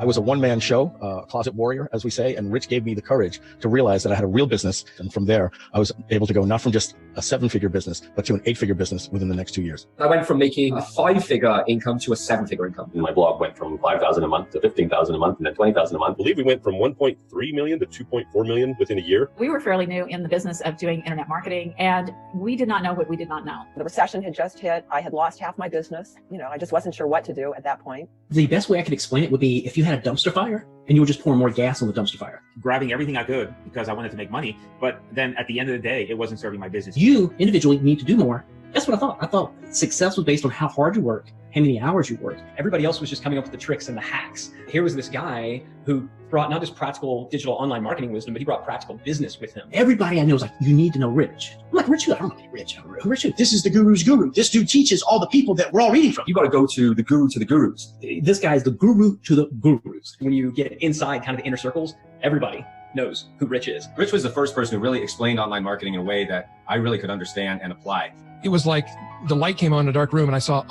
I was a one-man show, closet warrior, as we say, and Rich gave me the courage to realize that I had a real business. And from there, I was able to go not from just a 7-figure business, but to an 8-figure business within the next 2 years. I went from making a 5-figure income to a 7-figure income. My blog went from $5,000 a month to $15,000 a month and then $20,000 a month. I believe we went from 1.3 million to 2.4 million within a year. We were fairly new in the business of doing internet marketing, and we did not know what we did not know. The recession had just hit. I had lost half my business. I just wasn't sure what to do at that point. The best way I could explain it would be if you had a dumpster fire and you were just pouring more gas on the dumpster fire. Grabbing everything I could because I wanted to make money, but then at the end of the day, it wasn't serving my business. You individually need to do more. That's what I thought. I thought success was based on how hard you work, how many hours you work. Everybody else was just coming up with the tricks and the hacks. Here was this guy who brought not just practical digital online marketing wisdom, but he brought practical business with him. Everybody I know was like, you need to know Rich. I'm like, Rich, I don't know Rich. Rich, this is the guru's guru. This dude teaches all the people that we're all reading from. You got to go to the guru to the gurus. This guy is the guru to the gurus. When you get inside kind of the inner circles, everybody knows who Rich is. Rich was the first person who really explained online marketing in a way that I really could understand and apply. It was like the light came on in a dark room and I saw,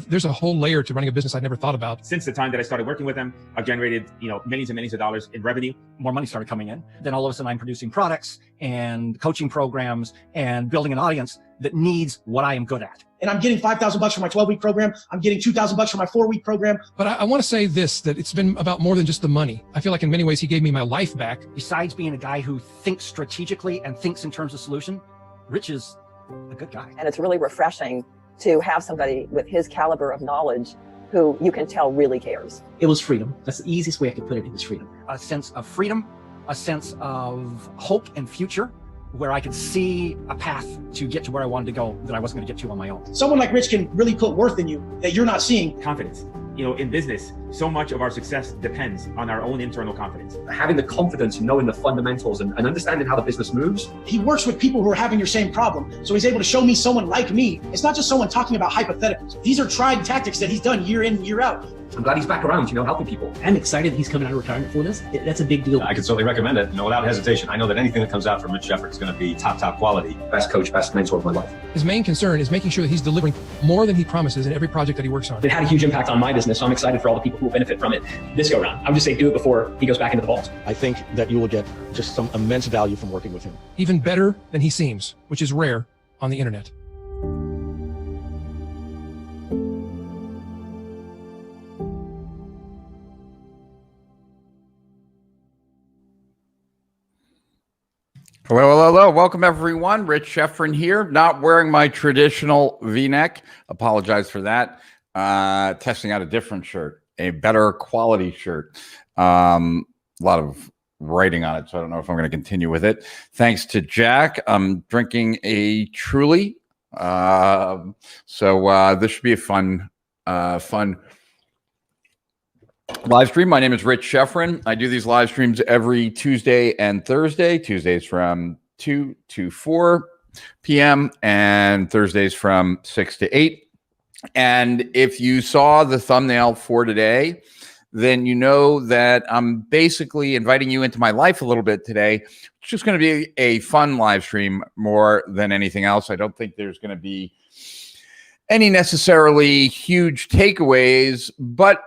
there's a whole layer to running a business I'd never thought about. Since the time that I started working with them, I've generated, millions and millions of dollars in revenue. More money started coming in. Then all of a sudden I'm producing products and coaching programs and building an audience that needs what I am good at. And I'm getting $5,000 for my 12-week program. I'm getting $2,000 for my 4-week program. But I want to say this, that it's been about more than just the money. I feel like in many ways he gave me my life back. Besides being a guy who thinks strategically and thinks in terms of solution, Rich is a good guy. And it's really refreshing to have somebody with his caliber of knowledge who you can tell really cares. It was freedom. That's the easiest way I could put it. It was freedom. A sense of freedom, a sense of hope and future, where I could see a path to get to where I wanted to go that I wasn't going to get to on my own. Someone like Rich can really put worth in you that you're not seeing. Confidence. In business, so much of our success depends on our own internal confidence. Having the confidence, knowing the fundamentals and understanding how the business moves. He works with people who are having your same problem. So he's able to show me someone like me. It's not just someone talking about hypotheticals. These are tried tactics that he's done year in, year out. I'm glad he's back around, helping people. I'm excited he's coming out of retirement for this. That's a big deal. I can certainly recommend it, without hesitation. I know that anything that comes out from Rich Sheffer is going to be top quality. Best coach, best mentor of my life. His main concern is making sure that he's delivering more than he promises in every project that he works on. It had a huge impact on my business, so I'm excited for all the people who will benefit from it this go round. I would just say do it before he goes back into the vault. I think that you will get just some immense value from working with him. Even better than he seems, which is rare on the internet. Hello. Welcome, everyone. Rich Sheffrin here, not wearing my traditional V-neck. Apologize for that. Testing out a different shirt, a better quality shirt. A lot of writing on it, so I don't know if I'm going to continue with it. Thanks to Jack. I'm drinking a Truly. So this should be a fun live stream. My name is Rich Sheffrin. I do these live streams every Tuesday and Thursday. Tuesdays from 2 to 4 p.m. and Thursdays from 6 to 8. And if you saw the thumbnail for today, then you know that I'm basically inviting you into my life a little bit today. It's just going to be a fun live stream more than anything else. I don't think there's going to be any necessarily huge takeaways, but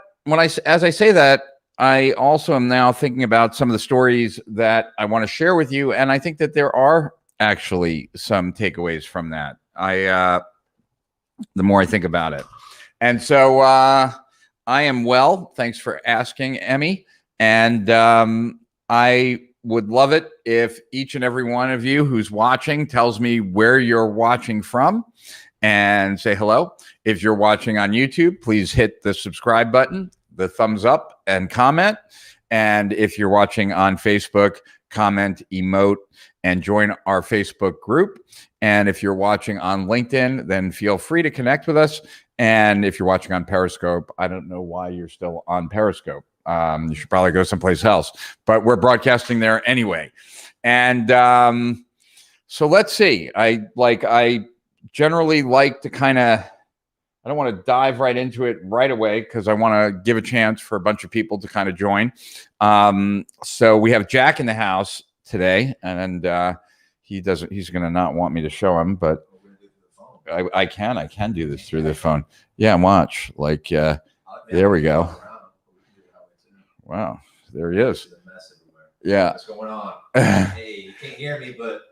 as I say that, I also am now thinking about some of the stories that I want to share with you, and I think that there are actually some takeaways from that. The more I think about it, and so I am well. Thanks for asking, Emmy, and I would love it if each and every one of you who's watching tells me where you're watching from and say hello. If you're watching on YouTube, please hit the subscribe button, the thumbs up, and comment. And if you're watching on Facebook, comment, emote, and join our Facebook group. And if you're watching on LinkedIn, then feel free to connect with us. And if you're watching on Periscope, I don't know why you're still on Periscope. You should probably go someplace else, but we're broadcasting there anyway. And so let's see. I generally like to I don't want to dive right into it right away because I want to give a chance for a bunch of people to kind of join. So we have Jack in the house today, and he's going to not want me to show him, but I can do this through the phone. Yeah, watch. There we go. Wow, there he is. Yeah. What's going on? Hey, you can't hear me, but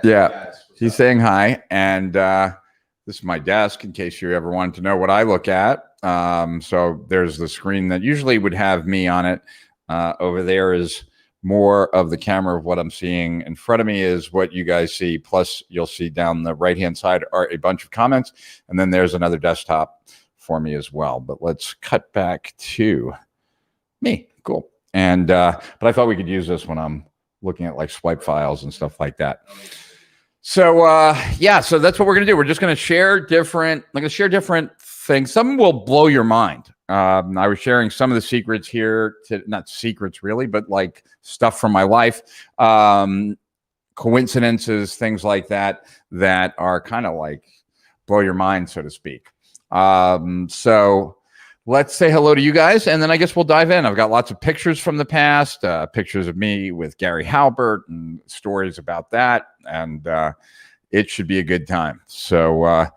yeah, he's saying hi. And this is my desk in case you ever wanted to know what I look at. So there's the screen that usually would have me on it. Over there is more of the camera of what I'm seeing. In front of me is what you guys see. Plus, you'll see down the right-hand side are a bunch of comments. And then there's another desktop for me as well. But let's cut back to me. Cool. And but I thought we could use this when I'm looking at like swipe files and stuff like that. So yeah, so that's what we're gonna do. We're just gonna share different, things. Some will blow your mind. I was sharing some of the secrets here, not secrets really, but like stuff from my life, coincidences, things like that, that are kind of like blow your mind, so to speak. So let's say hello to you guys, and then I guess we'll dive in. I've got lots of pictures from the past, pictures of me with Gary Halbert and stories about that, and it should be a good time. So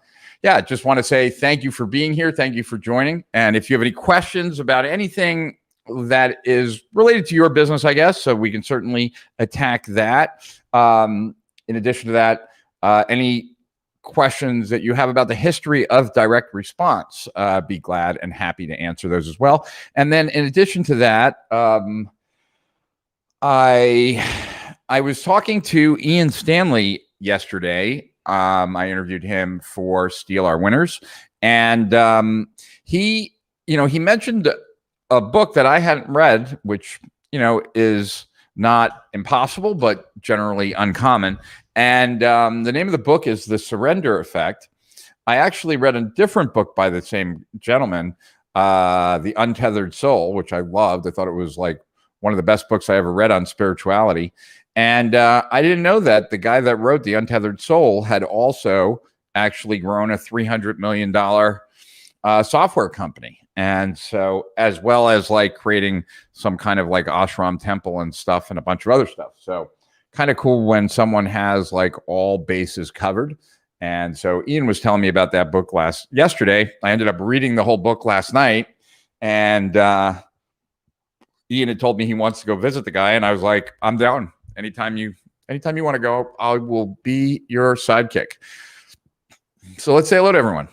yeah, just want to say thank you for being here. Thank you for joining. And if you have any questions about anything that is related to your business, I guess, so we can certainly attack that. In addition to that, any questions that you have about the history of direct response, be glad and happy to answer those as well. And then in addition to that, I was talking to Ian Stanley yesterday. I interviewed him for Steal Our Winners, and he mentioned a book that I hadn't read, which is not impossible but generally uncommon. And the name of the book is The Surrender Effect. I actually read a different book by the same gentleman, The Untethered Soul, which I loved. I thought it was like one of the best books I ever read on spirituality. And I didn't know that the guy that wrote The Untethered Soul had also actually grown a $300 million software company. And so, as well as like creating some kind of like ashram temple and stuff and a bunch of other stuff. So kind of cool when someone has like all bases covered. And so Ian was telling me about that book yesterday. I ended up reading the whole book last night, and Ian had told me he wants to go visit the guy, and I was like, I'm down. Anytime you want to go, I will be your sidekick. So let's say hello to everyone.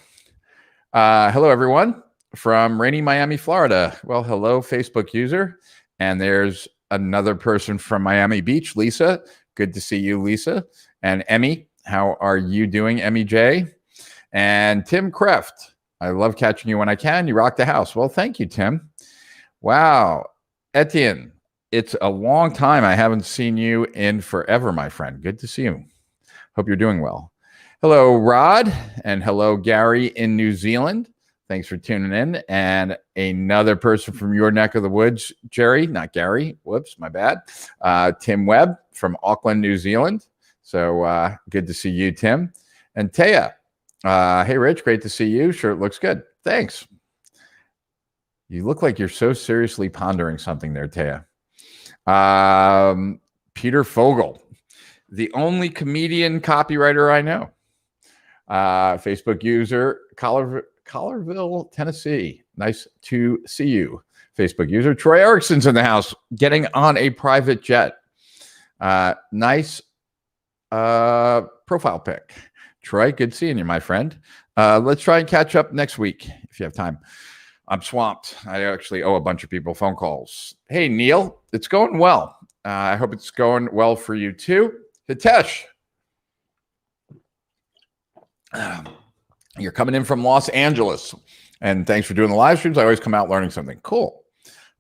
Hello, everyone from rainy Miami, Florida. Well, hello, Facebook user. And there's another person from Miami Beach, Lisa. Good to see you, Lisa. And Emmy, how are you doing, Emmy J? And Tim Kreft. I love catching you when I can. You rock the house. Well, thank you, Tim. Wow. Etienne. It's a long time. I haven't seen you in forever, my friend. Good to see you. Hope you're doing well. Hello, Rod, and hello, Gary in New Zealand. Thanks for tuning in. And another person from your neck of the woods, Jerry, not Gary. Whoops, my bad. Tim Webb from Auckland, New Zealand. So good to see you, Tim. And Taya. Hey, Rich, great to see you. Sure, it looks good. Thanks. You look like you're so seriously pondering something there, Taya. Peter Fogel, the only comedian copywriter I know. Facebook user, Collarville, Tennessee. Nice to see you. Facebook user Troy Erickson's in the house, getting on a private jet. Nice profile pic. Troy, good seeing you, my friend. Let's try and catch up next week if you have time. I'm swamped. I actually owe a bunch of people phone calls. Hey, Neil, it's going well. I hope it's going well for you too. Hitesh, you're coming in from Los Angeles, and thanks for doing the live streams. I always come out learning something. Cool.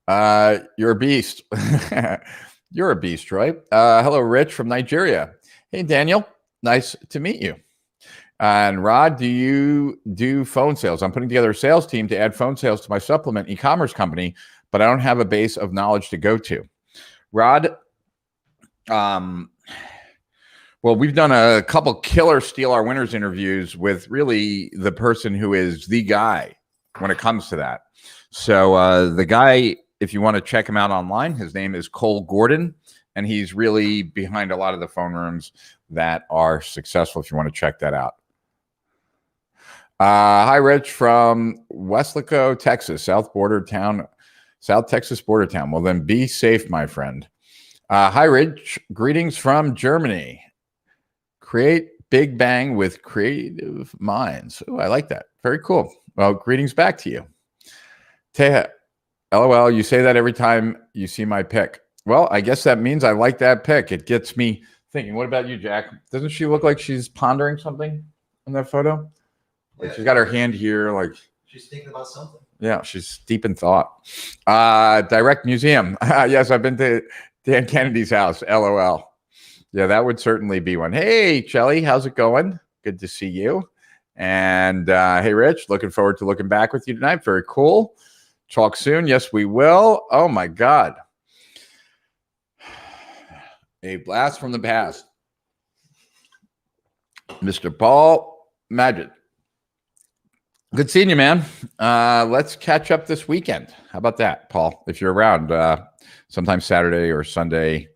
You're a beast. You're a beast, Troy. Hello, Rich from Nigeria. Hey, Daniel, nice to meet you. And Rod, do you do phone sales? I'm putting together a sales team to add phone sales to my supplement e-commerce company, but I don't have a base of knowledge to go to. Rod, well, we've done a couple killer Steal Our Winners interviews with really the person who is the guy when it comes to that. So the guy, if you want to check him out online, his name is Cole Gordon, and he's really behind a lot of the phone rooms that are successful if you want to check that out. Hi, Rich from Weslaco, Texas, south border town South Texas border town. Well, then be safe, my friend. Hi, Rich. Greetings from Germany. Create Big Bang with creative minds. Oh, I like that. Very cool. Well, greetings back to you. Teha, LOL, you say that every time you see my pic. Well, I guess that means I like that pic. It gets me thinking. What about you, Jack? Doesn't she look like she's pondering something in that photo? Like she's got her hand here, like she's thinking about something. Yeah, she's deep in thought. Direct Museum. Yes, I've been to Dan Kennedy's house. LOL. Yeah, that would certainly be one. Hey, Shelly, how's it going? Good to see you. And hey, Rich, looking forward to looking back with you tonight. Very cool. Talk soon. Yes, we will. Oh, my God. A blast from the past. Mr. Paul Magid. Good seeing you, man. Let's catch up this weekend. How about that, Paul? If you're around, sometime Saturday or Sunday.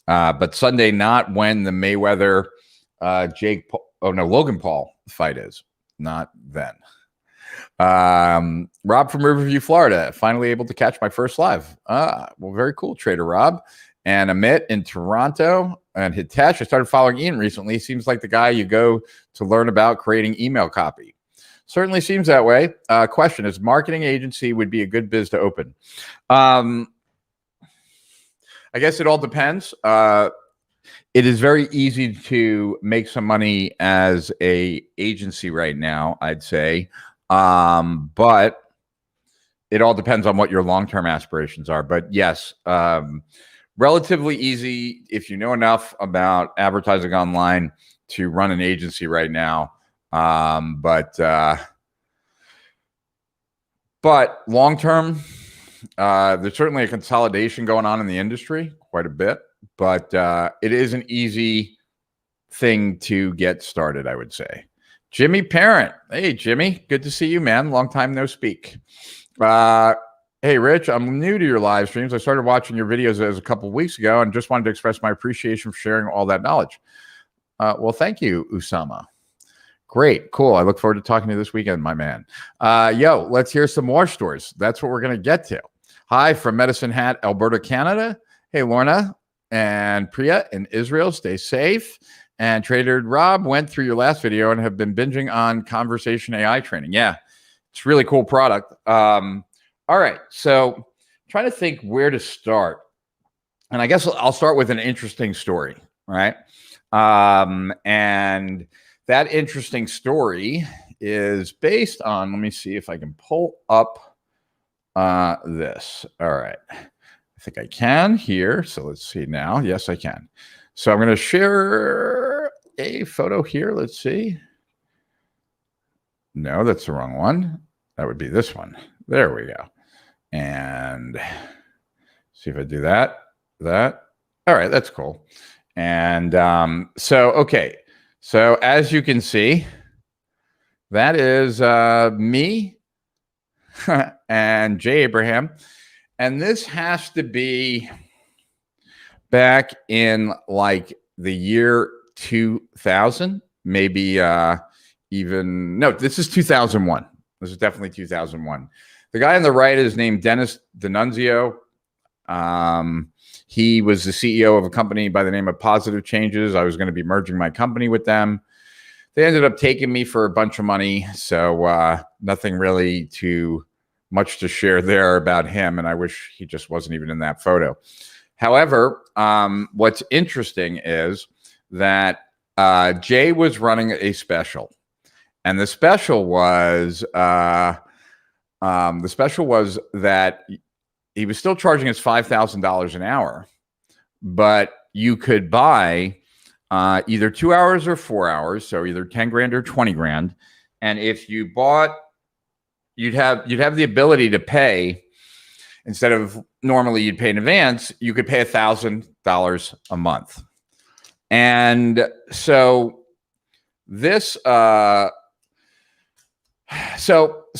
But Sunday, not when the Mayweather, Logan Paul fight is. Not then. Rob from Riverview, Florida. Finally able to catch my first live. Well, very cool, Trader Rob. And Amit in Toronto. And Hitesh. I started following Ian recently. Seems like the guy you go to learn about creating email copy. Certainly seems that way. Question, is marketing agency would be a good biz to open? I guess it all depends. It is very easy to make some money as a agency right now, I'd say. But it all depends on what your long-term aspirations are. But yes, relatively easy if you know enough about advertising online to run an agency right now. But long term, there's certainly a consolidation going on in the industry, quite a bit. But it is an easy thing to get started, I would say. Jimmy Parent, hey Jimmy, good to see you, man. Long time no speak. Hey Rich, I'm new to your live streams. I started watching your videos a couple of weeks ago, and just wanted to express my appreciation for sharing all that knowledge. Well, thank you, Usama. Great. Cool. I look forward to talking to you this weekend, my man. Yo, let's hear some more stories. That's what we're going to get to. Hi from Medicine Hat, Alberta, Canada. Hey, Lorna and Priya in Israel. Stay safe. And Trader Rob went through your last video and have been binging on conversation AI training. Yeah, it's a really cool product. All right. So trying to think where to start. And I guess I'll start with an interesting story, right? And that interesting story is based on, let me see if I can pull up this. All right. I think I can here. So let's see now. Yes, I can. So I'm going to share a photo here. Let's see. No, that's the wrong one. That would be this one. There we go. And see if I do that. All right. That's cool. And okay. So as you can see, that is me and Jay Abraham. And this has to be back in like the year 2000, maybe even, no, this is 2001. This is definitely 2001. The guy on the right is named Dennis D'Annunzio. He was the CEO of a company by the name of Positive Changes. I was going to be merging my company with them. They ended up taking me for a bunch of money. So nothing really too much to share there about him. And I wish he just wasn't even in that photo. However, what's interesting is that Jay was running a special. And the special was that he was still charging us $5,000 an hour, but you could buy either 2 hours or 4 hours, so either 10 grand or 20 grand. And if you bought, you'd have the ability to pay, instead of normally you'd pay in advance, you could pay $1,000 a month. And so this, so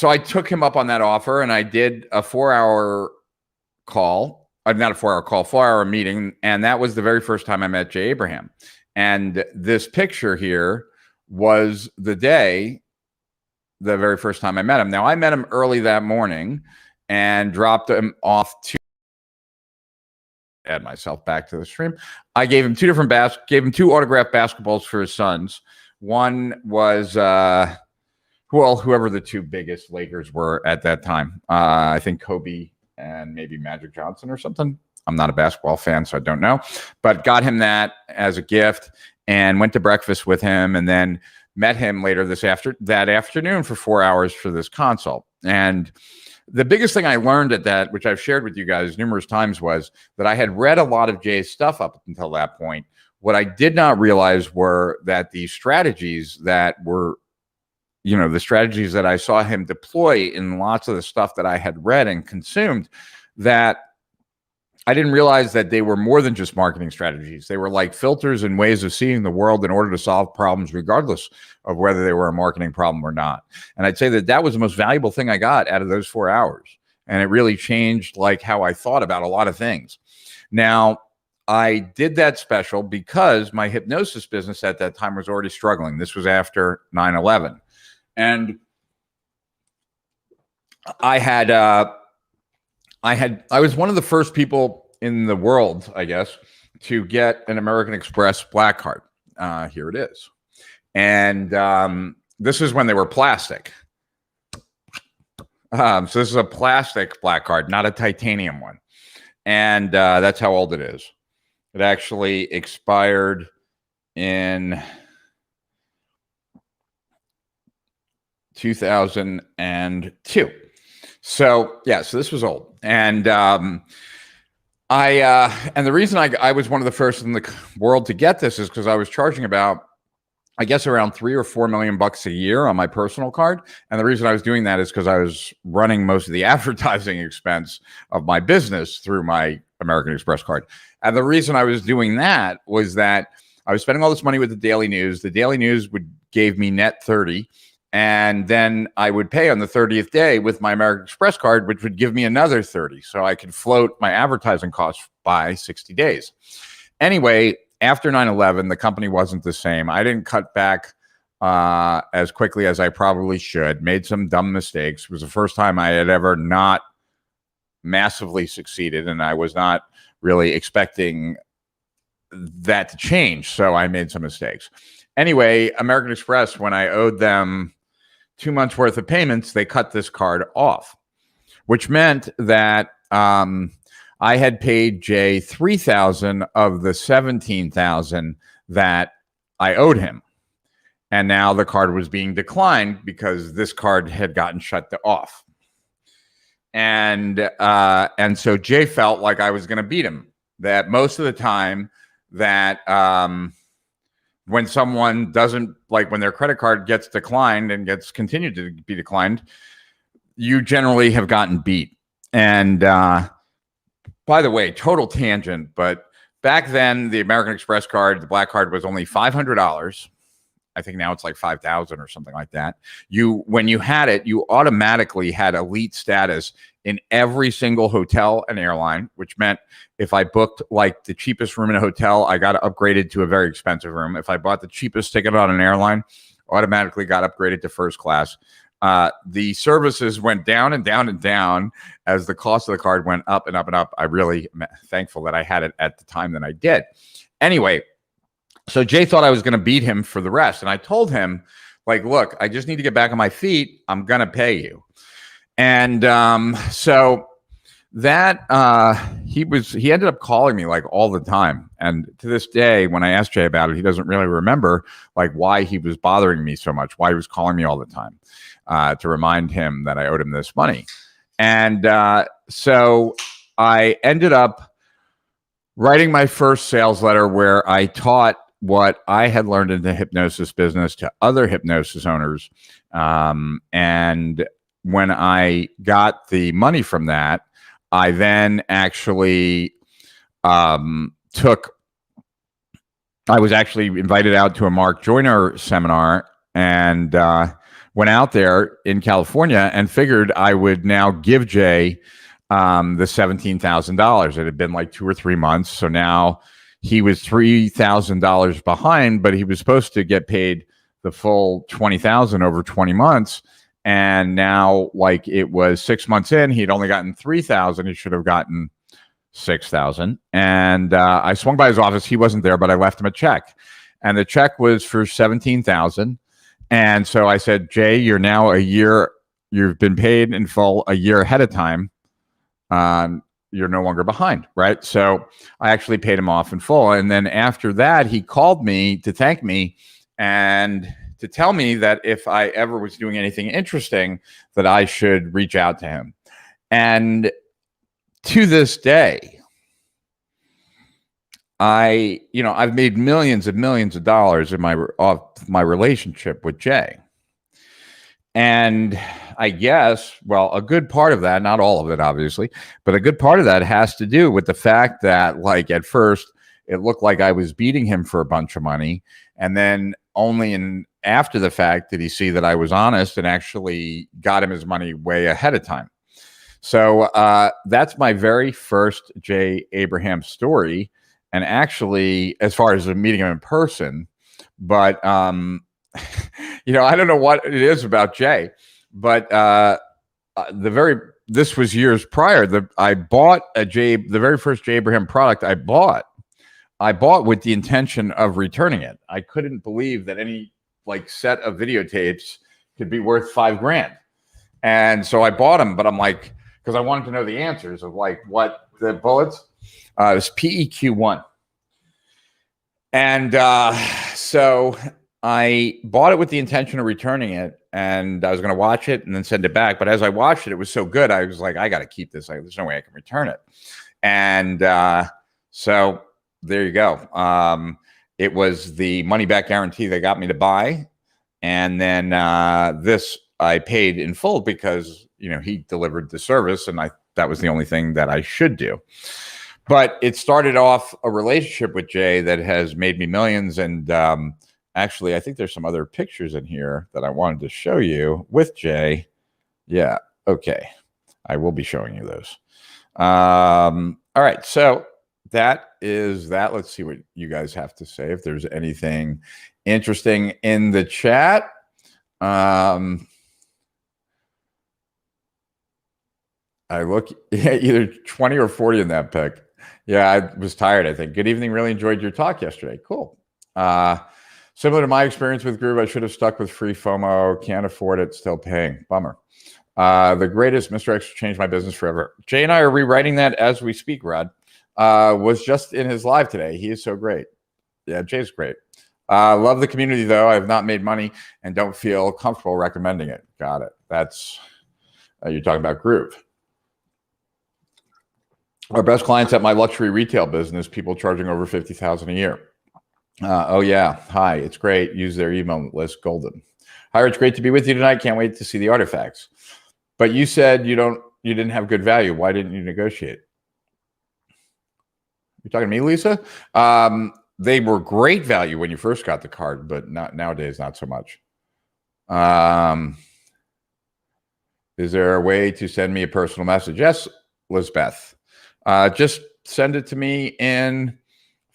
I took him up on that offer, and I did a 4-hour call, not a 4-hour call, 4-hour meeting. And that was the very first time I met Jay Abraham. And this picture here was the very first time I met him. Now, I met him early that morning, and dropped him off to add myself back to the stream. I gave him two autographed basketballs for his sons. One was whoever the two biggest Lakers were at that time. I think Kobe and maybe Magic Johnson or something. I'm not a basketball fan, so I don't know. But got him that as a gift and went to breakfast with him, and then met him later that afternoon for 4 hours for this consult. And the biggest thing I learned at that, which I've shared with you guys numerous times, was that I had read a lot of Jay's stuff up until that point. What I did not realize were that the strategies that were, the strategies that I saw him deploy in lots of the stuff that I had read and consumed, that I didn't realize that they were more than just marketing strategies. They were like filters and ways of seeing the world in order to solve problems, regardless of whether they were a marketing problem or not. And I'd say that was the most valuable thing I got out of those 4 hours. And it really changed like how I thought about a lot of things. Now, I did that special because my hypnosis business at that time was already struggling. This was after 9/11. And I was one of the first people in the world, I guess, to get an American Express Black Card. Here it is. And this is when they were plastic. So this is a plastic Black Card, not a titanium one. And that's how old it is. It actually expired in 2002. So yeah, so this was old. And and the reason I was one of the first in the world to get this is because I was charging about, I guess, around $3 or $4 million a year on my personal card. And the reason I was doing that is because I was running most of the advertising expense of my business through my American Express card. And the reason I was doing that was that I was spending all this money with the Daily News. The Daily News gave me net 30. And then I would pay on the 30th day with my American Express card, which would give me another 30. So I could float my advertising costs by 60 days. Anyway, after 9/11, the company wasn't the same. I didn't cut back as quickly as I probably should. Made some dumb mistakes. It was the first time I had ever not massively succeeded. And I was not really expecting that to change. So I made some mistakes. Anyway, American Express, when I owed them 2 months worth of payments, they cut this card off, which meant that I had paid Jay $3,000 of the $17,000 that I owed him. And now the card was being declined because this card had gotten shut off. And so Jay felt like I was going to beat him. That most of the time that when someone doesn't, like when their credit card gets declined and gets continued to be declined, you generally have gotten beat. And by the way, total tangent, but back then the American Express card, the Black Card, was only $500. I think now it's like 5,000 or something like that. When you had it, you automatically had elite status in every single hotel and airline, which meant if I booked like the cheapest room in a hotel, I got upgraded to a very expensive room. If I bought the cheapest ticket on an airline, automatically got upgraded to first class. The services went down and down and down as the cost of the card went up and up and up. I really am thankful that I had it at the time that I did. Anyway, so Jay thought I was going to beat him for the rest. And I told him, like, look, I just need to get back on my feet. I'm going to pay you. And so that he ended up calling me like all the time. And to this day, when I asked Jay about it, he doesn't really remember like why he was bothering me so much, why he was calling me all the time to remind him that I owed him this money. And so I ended up writing my first sales letter where I taught what I had learned in the hypnosis business to other hypnosis owners. And when I got the money from that, I then actually I was actually invited out to a Mark Joyner seminar and went out there in California and figured I would now give Jay the $17,000. It had been like 2 or 3 months. So now he was $3,000 behind, but he was supposed to get paid the full $20,000 over 20 months. And now, like, it was 6 months in, he'd only gotten 3,000. He should have gotten 6,000. And I swung by his office. He wasn't there, but I left him a check. And the check was for 17,000. And so I said, Jay, you're now you've been paid in full a year ahead of time. You're no longer behind, right? So I actually paid him off in full. And then after that, he called me to thank me and to tell me that if I ever was doing anything interesting, that I should reach out to him. And to this day, I've made millions and millions of dollars in my relationship with Jay. And I guess, well, a good part of that, not all of it, obviously, but a good part of that has to do with the fact that, like, at first it looked like I was beating him for a bunch of money. And then only after the fact did he see that I was honest and actually got him his money way ahead of time. So that's my very first Jay Abraham story. And actually, as far as meeting him in person, but, I don't know what it is about Jay, but this was years prior. I bought the very first Jay Abraham product I bought with the intention of returning it. I couldn't believe that any set of videotapes could be worth $5,000. And so I bought them, but I'm like, because I wanted to know the answers of what the bullets, it was PEQ1. And so I bought it with the intention of returning it, and I was going to watch it and then send it back. But as I watched it, it was so good. I was like, I got to keep this. There's no way I can return it. And so there you go. It was the money back guarantee that got me to buy. And then this I paid in full because, he delivered the service, and that was the only thing that I should do. But it started off a relationship with Jay that has made me millions. And actually, I think there's some other pictures in here that I wanted to show you with Jay. Yeah. Okay. I will be showing you those. All right. So that is that. Let's see what you guys have to say. If there's anything interesting in the chat. I look either 20 or 40 in that pic. Yeah, I was tired, I think. Good evening. Really enjoyed your talk yesterday. Cool. Similar to my experience with Groove, I should have stuck with free FOMO. Can't afford it. Still paying. Bummer. The greatest Mr. X changed my business forever. Jay and I are rewriting that as we speak, Rod. Was just in his live today. He is so great. Yeah, Jay's great. Love the community, though. I have not made money and don't feel comfortable recommending it. Got it. That's, you're talking about Groove. Our best clients at my luxury retail business, people charging over $50,000 a year. Oh, yeah. Hi, it's great. Use their email list, golden. Hi, it's great to be with you tonight. Can't wait to see the artifacts. But you said you didn't have good value. Why didn't you negotiate? You're talking to me, Lisa? They were great value when you first got the card, but nowadays, not so much. Is there a way to send me a personal message? Yes, Lisbeth. Just send it to me in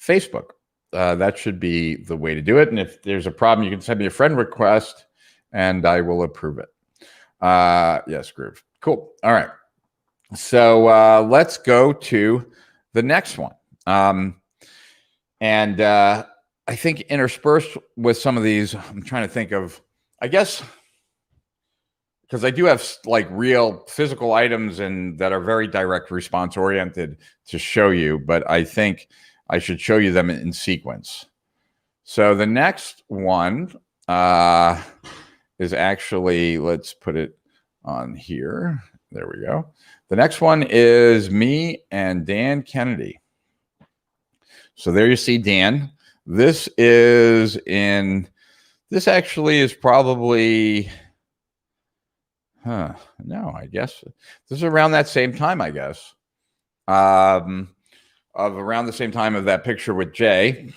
Facebook. That should be the way to do it. And if there's a problem, you can send me a friend request and I will approve it. Yes, Groove. Cool. All right. So let's go to the next one. And I think interspersed with some of these, I'm trying to think of, I guess, because I do have real physical items and that are very direct response oriented to show you, but I think I should show you them in sequence. So the next one is actually, let's put it on here. There we go. The next one is me and Dan Kennedy. So there you see Dan. This actually is probably, no, I guess this is around that same time, I guess. Of around the same time of that picture with Jay.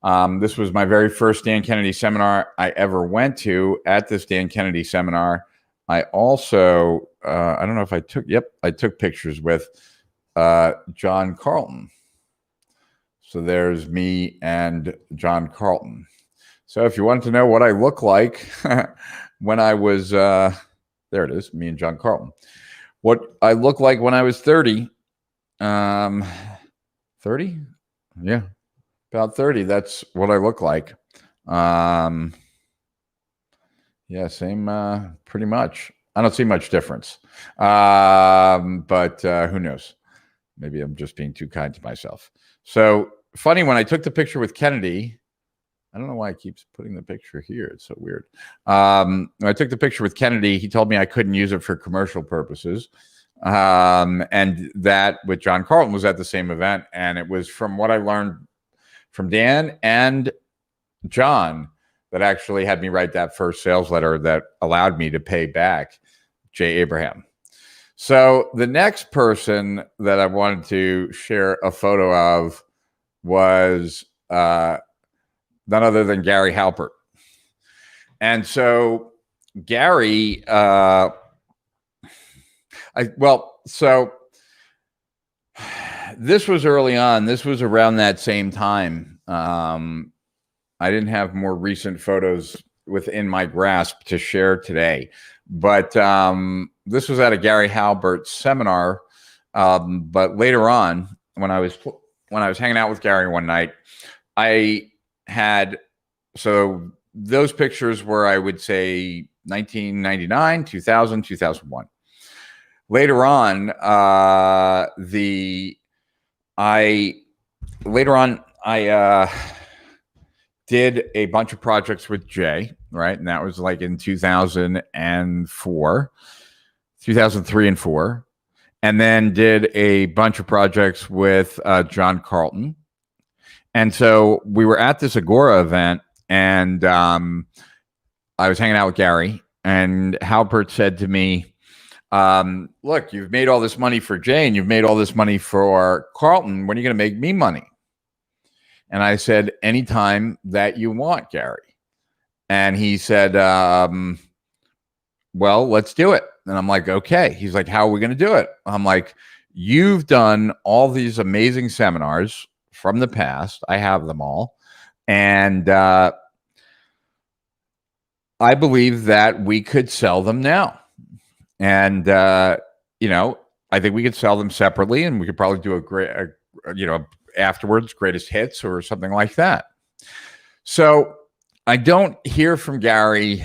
This was my very first Dan Kennedy seminar I ever went to. At this Dan Kennedy seminar, I also, I don't know if I took pictures with John Carlton. So there's me and John Carlton. So if you want to know what I look like when I was, there it is, me and John Carlton. What I look like when I was 30, 30? Yeah, about 30. That's what I look like. Yeah, same, pretty much. I don't see much difference. But who knows? Maybe I'm just being too kind to myself. So funny, when I took the picture with Kennedy, I don't know why I keep putting the picture here. It's so weird. When I took the picture with Kennedy, he told me I couldn't use it for commercial purposes. And that with John Carlton was at the same event. And it was from what I learned from Dan and John that actually had me write that first sales letter that allowed me to pay back Jay Abraham. So the next person that I wanted to share a photo of was none other than Gary Halpert. And so Gary, so this was early on. This was around that same time. I didn't have more recent photos within my grasp to share today, but this was at a Gary Halpert seminar. But later on, when I was hanging out with Gary one night, I had, so those pictures were, I would say, 1999, 2000, 2001. Later on, I did a bunch of projects with Jay, right? And that was like in 2004, 2003 and 4. And then did a bunch of projects with John Carlton. And so we were at this Agora event, and I was hanging out with Gary, and Halpert said to me, look, you've made all this money for Jay and you've made all this money for Carlton. When are you going to make me money? And I said, anytime that you want, Gary. And he said, well, let's do it. And I'm like, okay. He's like, how are we going to do it? I'm like, you've done all these amazing seminars from the past. I have them all. And I believe that we could sell them now. And, you know, I think we could sell them separately, and we could probably do a great, afterwards, greatest hits or something like that. So I don't hear from Gary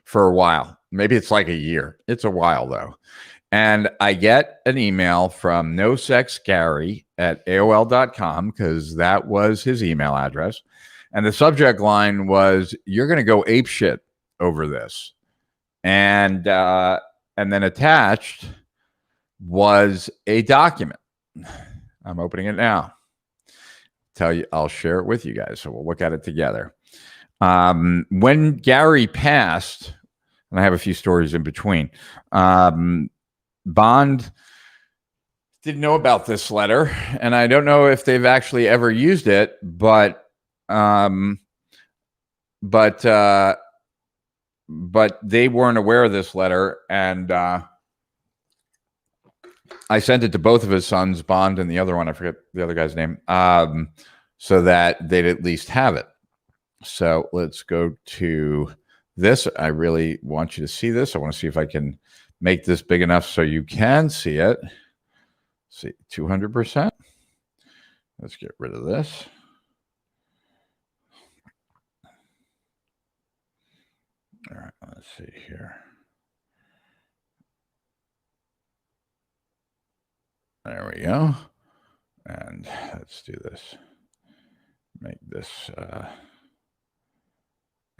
for a while. Maybe it's like a year. It's a while though. And I get an email from nosexgary@aol.com, because that was his email address. And the subject line was, you're going to go apeshit over this. And then attached was a document. I'm opening it now. I'll share it with you guys, so we'll look at it together. When Gary passed, and I have a few stories in between, Bond didn't know about this letter, and I don't know if they've actually ever used it, but they weren't aware of this letter, and I sent it to both of his sons, Bond and the other one, I forget the other guy's name, so that they'd at least have it. So let's go to this. I really want you to see this. I want to see if I can make this big enough so you can see it. See, 200%. Let's get rid of this. All right, let's see here. There we go. And let's do this. Make this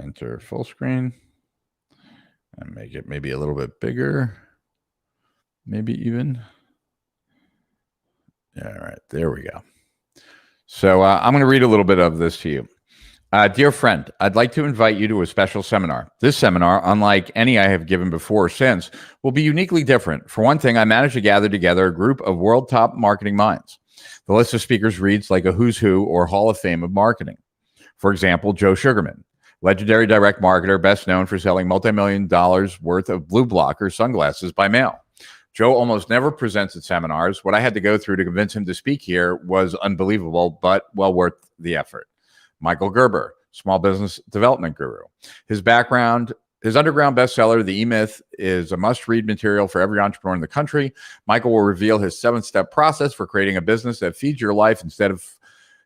enter full screen and make it maybe a little bit bigger. Maybe even. All right, there we go. So I'm going to read a little bit of this to you. Dear friend, I'd like to invite you to a special seminar. This seminar, unlike any I have given before or since, will be uniquely different. For one thing, I managed to gather together a group of world top marketing minds. The list of speakers reads like a who's who or Hall of Fame of marketing. For example, Joe Sugarman, legendary direct marketer, best known for selling multi-million dollars worth of blue blocker sunglasses by mail. Joe almost never presents at seminars. What I had to go through to convince him to speak here was unbelievable, but well worth the effort. Michael Gerber, small business development guru. His background, his underground bestseller, The E-Myth, is a must-read material for every entrepreneur in the country. Michael will reveal his 7-step process for creating a business that feeds your life instead of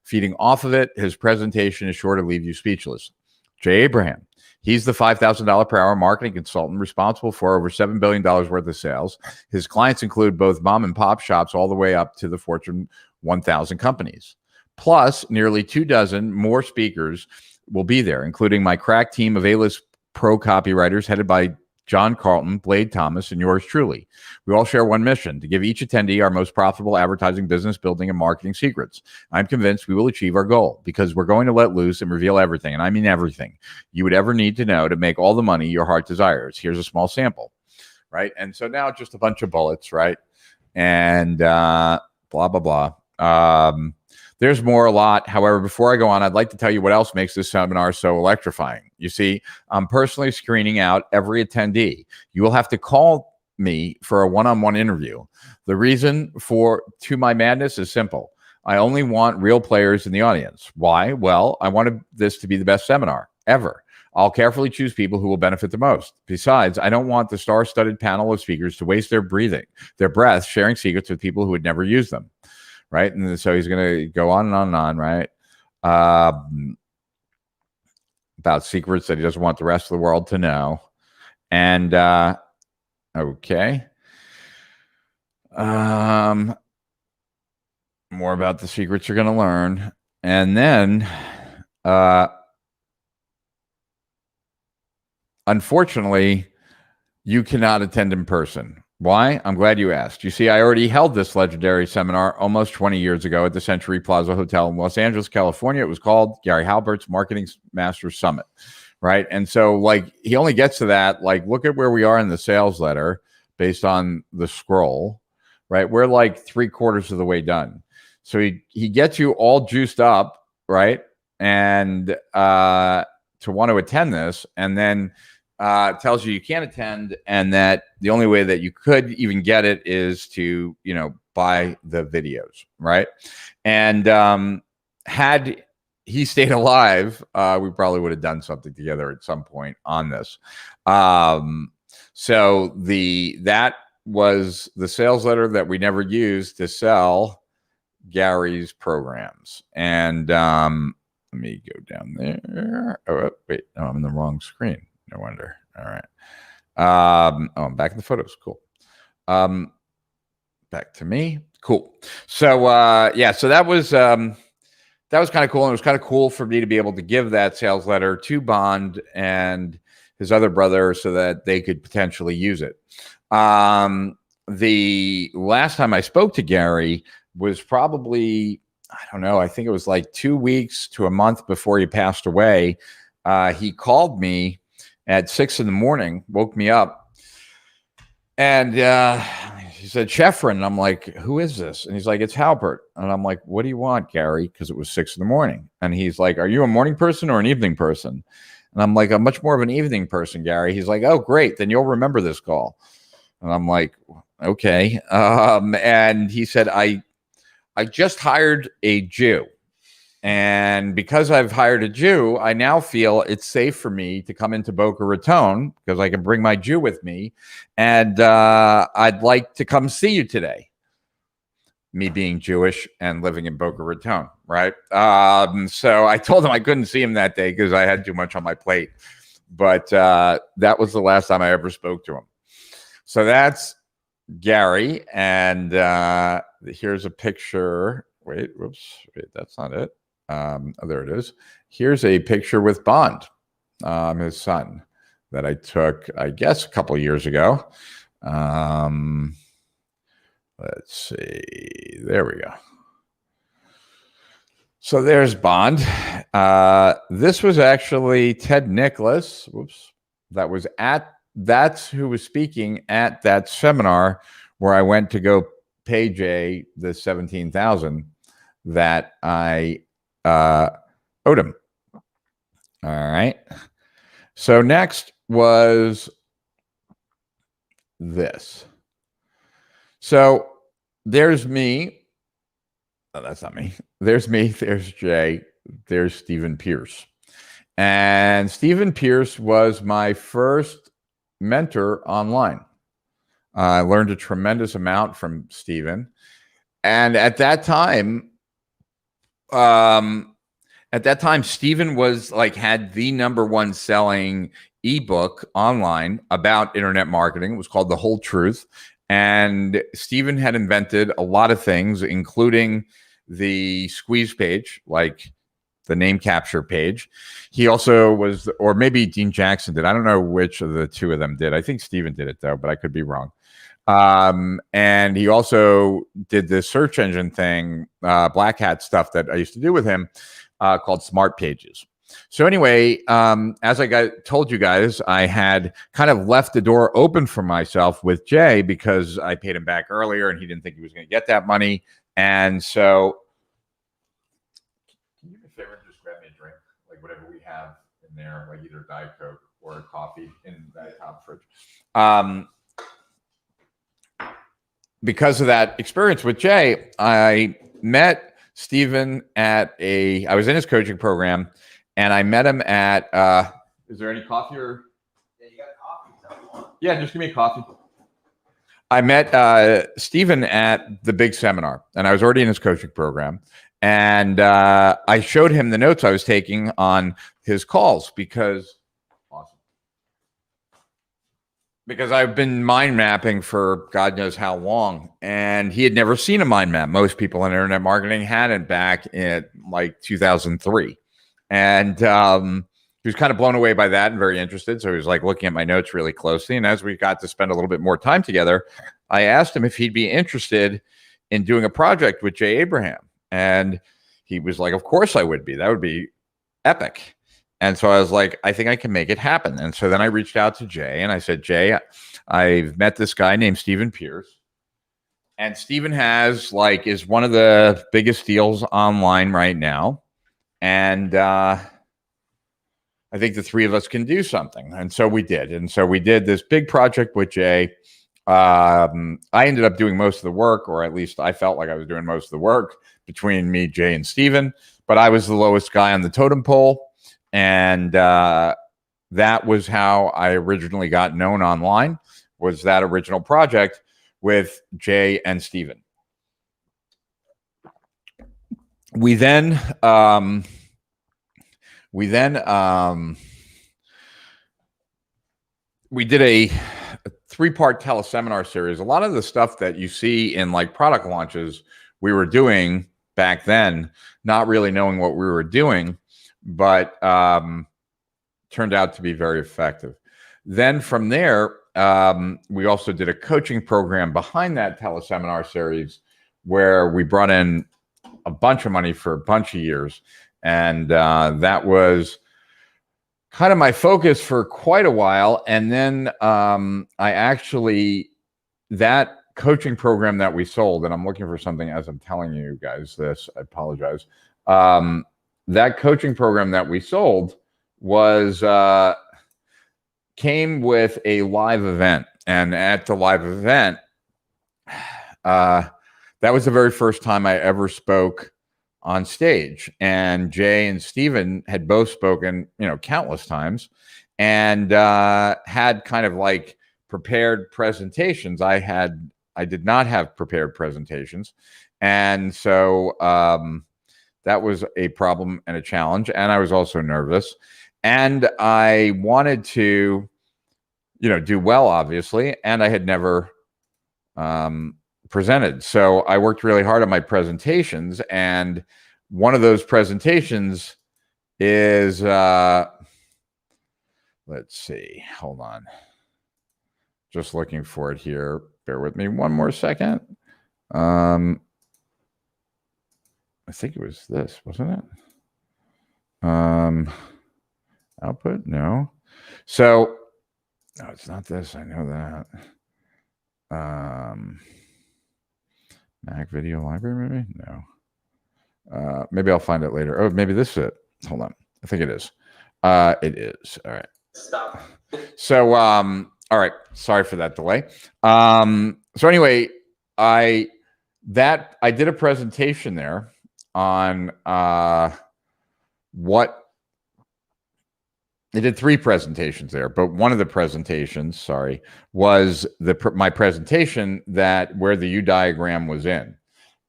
feeding off of it. His presentation is sure to leave you speechless. Jay Abraham. He's the $5,000 per hour marketing consultant responsible for over $7 billion worth of sales. His clients include both mom and pop shops all the way up to the Fortune 1000 companies. Plus, nearly 24 more speakers will be there, including my crack team of A-list pro copywriters headed by John Carlton, Blade Thomas, and yours truly. We all share one mission: to give each attendee our most profitable advertising, business building, and marketing secrets. I'm convinced we will achieve our goal because we're going to let loose and reveal everything, and I mean everything, you would ever need to know to make all the money your heart desires. Here's a small sample, right? And so now just a bunch of bullets, right? And blah, blah, blah. There's more, a lot. However, before I go on, I'd like to tell you what else makes this seminar so electrifying. You see, I'm personally screening out every attendee. You will have to call me for a one-on-one interview. The reason to my madness is simple. I only want real players in the audience. Why? Well, I wanted this to be the best seminar ever. I'll carefully choose people who will benefit the most. Besides, I don't want the star-studded panel of speakers to waste their breath sharing secrets with people who would never use them. Right. And so he's going to go on and on and on, right? About secrets that he doesn't want the rest of the world to know. And, okay. More about the secrets you're going to learn. And then, unfortunately, you cannot attend in person. Why? I'm glad you asked. You see, I already held this legendary seminar almost 20 years ago at the Century Plaza Hotel in Los Angeles, California. It was called Gary Halbert's Marketing Masters Summit, right? And so, like, he only gets to that. Like, look at where we are in the sales letter based on the scroll, right? We're like 3/4 of the way done. So he gets you all juiced up, right? And to want to attend this, and then tells you can't attend, and that the only way that you could even get it is to, buy the videos, right? And had he stayed alive, we probably would have done something together at some point on this. So that was the sales letter that we never used to sell Gary's programs. And let me go down there. Oh, wait, no, I'm in the wrong screen. No wonder. All right. I'm back in the photos. Cool. Back to me. Cool. So yeah, so that was kind of cool. And it was kind of cool for me to be able to give that sales letter to Bond and his other brother so that they could potentially use it. The last time I spoke to Gary was probably, I don't know, I think it was like 2 weeks to a month before he passed away. He called me at 6 a.m, woke me up, and he said, Sheffrin. And I'm like, who is this? And he's like, it's Halbert. And I'm like, what do you want, Gary? Because it was 6 a.m. And he's like, are you a morning person or an evening person? And I'm like, I'm much more of an evening person, Gary. He's like, oh, great. Then you'll remember this call. And I'm like, okay. And he said, I just hired a Jew. And because I've hired a Jew, I now feel it's safe for me to come into Boca Raton because I can bring my Jew with me. And I'd like to come see you today. Me being Jewish and living in Boca Raton, right? So I told him I couldn't see him that day because I had too much on my plate. But that was the last time I ever spoke to him. So that's Gary. And here's a picture. Wait, that's not it. There it is. Here's a picture with Bond, his son, that I took, I guess, a couple years ago. Let's see. There we go. So there's Bond. This was actually Ted Nicholas. Whoops. That's who was speaking at that seminar where I went to go pay Jay the $17,000 that I owed him. All right. So next was this. So there's me. Oh, that's not me. There's me. There's Jay. there's Stephen Pierce. And Stephen Pierce was my first mentor online. I learned a tremendous amount from Stephen. And at that time, Stephen was like, had the #1 selling ebook online about internet marketing. It was called The Whole Truth. And Stephen had invented a lot of things, including the squeeze page, like the name capture page. He also was, or maybe Dean Jackson did. I don't know which of the two of them did. I think Stephen did it though, but I could be wrong. And he also did this search engine thing, black hat stuff that I used to do with him, called Smart Pages. So anyway, as I told you guys, I had kind of left the door open for myself with Jay because I paid him back earlier and he didn't think he was going to get that money. And so, can you do me a favor and just grab me a drink, like whatever we have in there, like either Diet Coke or coffee in that top fridge. Because of that experience with Jay, I met Stephen I was in his coaching program, and I met him at, is there any coffee or? Yeah, you got coffee. Yeah, just give me a coffee. I met Stephen at the big seminar, and I was already in his coaching program. And I showed him the notes I was taking on his calls because I've been mind mapping for God knows how long, and he had never seen a mind map. Most people in internet marketing hadn't back in like 2003. And he was kind of blown away by that and very interested. So he was like looking at my notes really closely. And as we got to spend a little bit more time together, I asked him if he'd be interested in doing a project with Jay Abraham. And he was like, of course I would be. That would be epic. And so I was like, I think I can make it happen. And so then I reached out to Jay and I said, Jay, I've met this guy named Stephen Pierce. And Stephen is one of the biggest deals online right now. And I think the three of us can do something. And so we did. And so we did this big project with Jay. I ended up doing most of the work, or at least I felt like I was doing most of the work between me, Jay, and Stephen. But I was the lowest guy on the totem pole. And that was how I originally got known online, was that original project with Jay and Stephen. We then we did a 3-part teleseminar series. A lot of the stuff that you see in like product launches, we were doing back then, not really knowing what we were doing, but turned out to be very effective. Then from there, we also did a coaching program behind that teleseminar series where we brought in a bunch of money for a bunch of years. And that was kind of my focus for quite a while. And then that coaching program that we sold, and I'm looking for something as I'm telling you guys this, I apologize. That coaching program that we sold came with a live event. And at the live event, that was the very first time I ever spoke on stage. And Jay and Stephen had both spoken, countless times, and had kind of like prepared presentations. I did not have prepared presentations. And so that was a problem and a challenge. And I was also nervous. And I wanted to, do well, obviously. And I had never presented. So I worked really hard on my presentations. And one of those presentations is, let's see, hold on. Just looking for it here. Bear with me one more second. I think it was this, wasn't it? Output? No. So, no, it's not this. I know that. Mac Video Library, maybe? No. Maybe I'll find it later. Oh, maybe this is it. Hold on. I think it is. It is. All right. Stop. So, all right. Sorry for that delay. So anyway, I did a presentation there on they did 3 presentations there, but one of the presentations, was my presentation where the U diagram was in.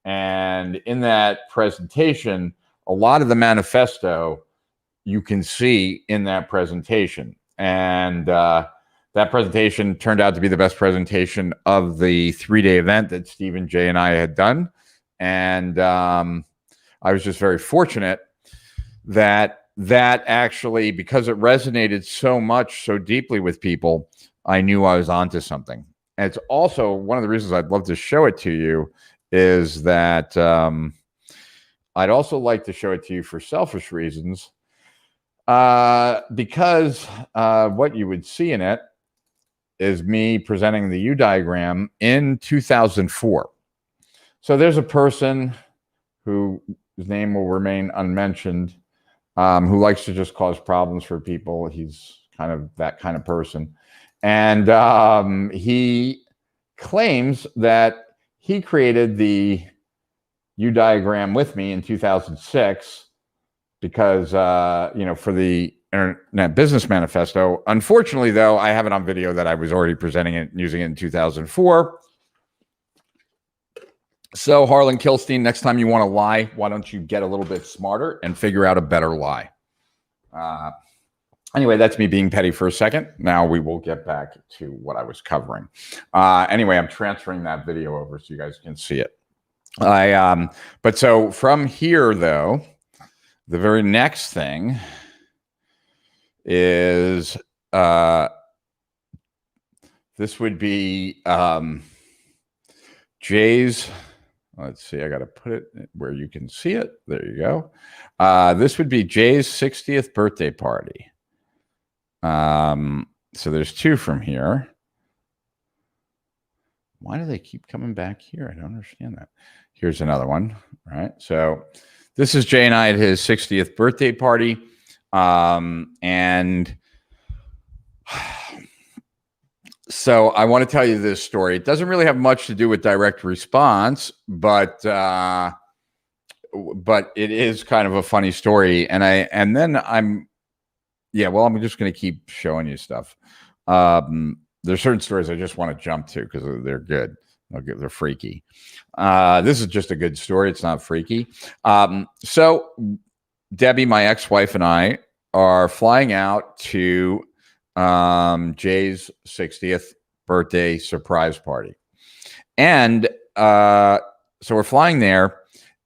And in that presentation, a lot of the manifesto you can see in that presentation. And that presentation turned out to be the best presentation of the 3-day event that Stephen, Jay, and I had done. And I was just very fortunate that actually, because it resonated so deeply with people, I knew I was onto something. And it's also one of the reasons I'd love to show it to you is that I'd also like to show it to you for selfish reasons, because what you would see in it is me presenting the U diagram in 2004. So there's a person whose name will remain unmentioned, who likes to just cause problems for people. He's kind of that kind of person. And he claims that he created the U diagram with me in 2006 because, for the Internet Business Manifesto. Unfortunately, though, I have it on video that I was already presenting it using it in 2004. So, Harlan Kilstein, next time you want to lie, why don't you get a little bit smarter and figure out a better lie? Anyway, that's me being petty for a second. Now we will get back to what I was covering. Anyway, I'm transferring that video over so you guys can see it. But so from here, though, the very next thing is this would be Jay's. Let's see, I got to put it where you can see it. There you go. This would be Jay's 60th birthday party. So there's 2 from here. Why do they keep coming back here? I don't understand that. Here's another one, right? So this is Jay and I at his 60th birthday party. And so I want to tell you this story. It doesn't really have much to do with direct response, but it is kind of a funny story. I'm just going to keep showing you stuff. There's certain stories I just want to jump to because they're good. They're freaky. This is just a good story. It's not freaky. So Debbie, my ex-wife, and I are flying out to Jay's 60th birthday surprise party. And so we're flying there,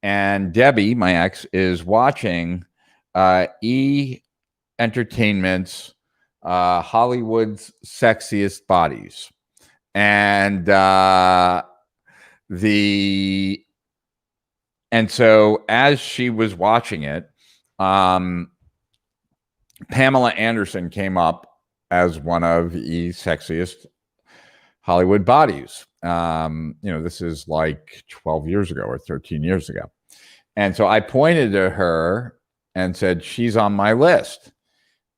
and Debbie, my ex, is watching E! Entertainment's Hollywood's Sexiest Bodies. And so as she was watching it, Pamela Anderson came up as one of E!'s sexiest Hollywood bodies. This is like 12 years ago or 13 years ago. And so I pointed to her and said, she's on my list.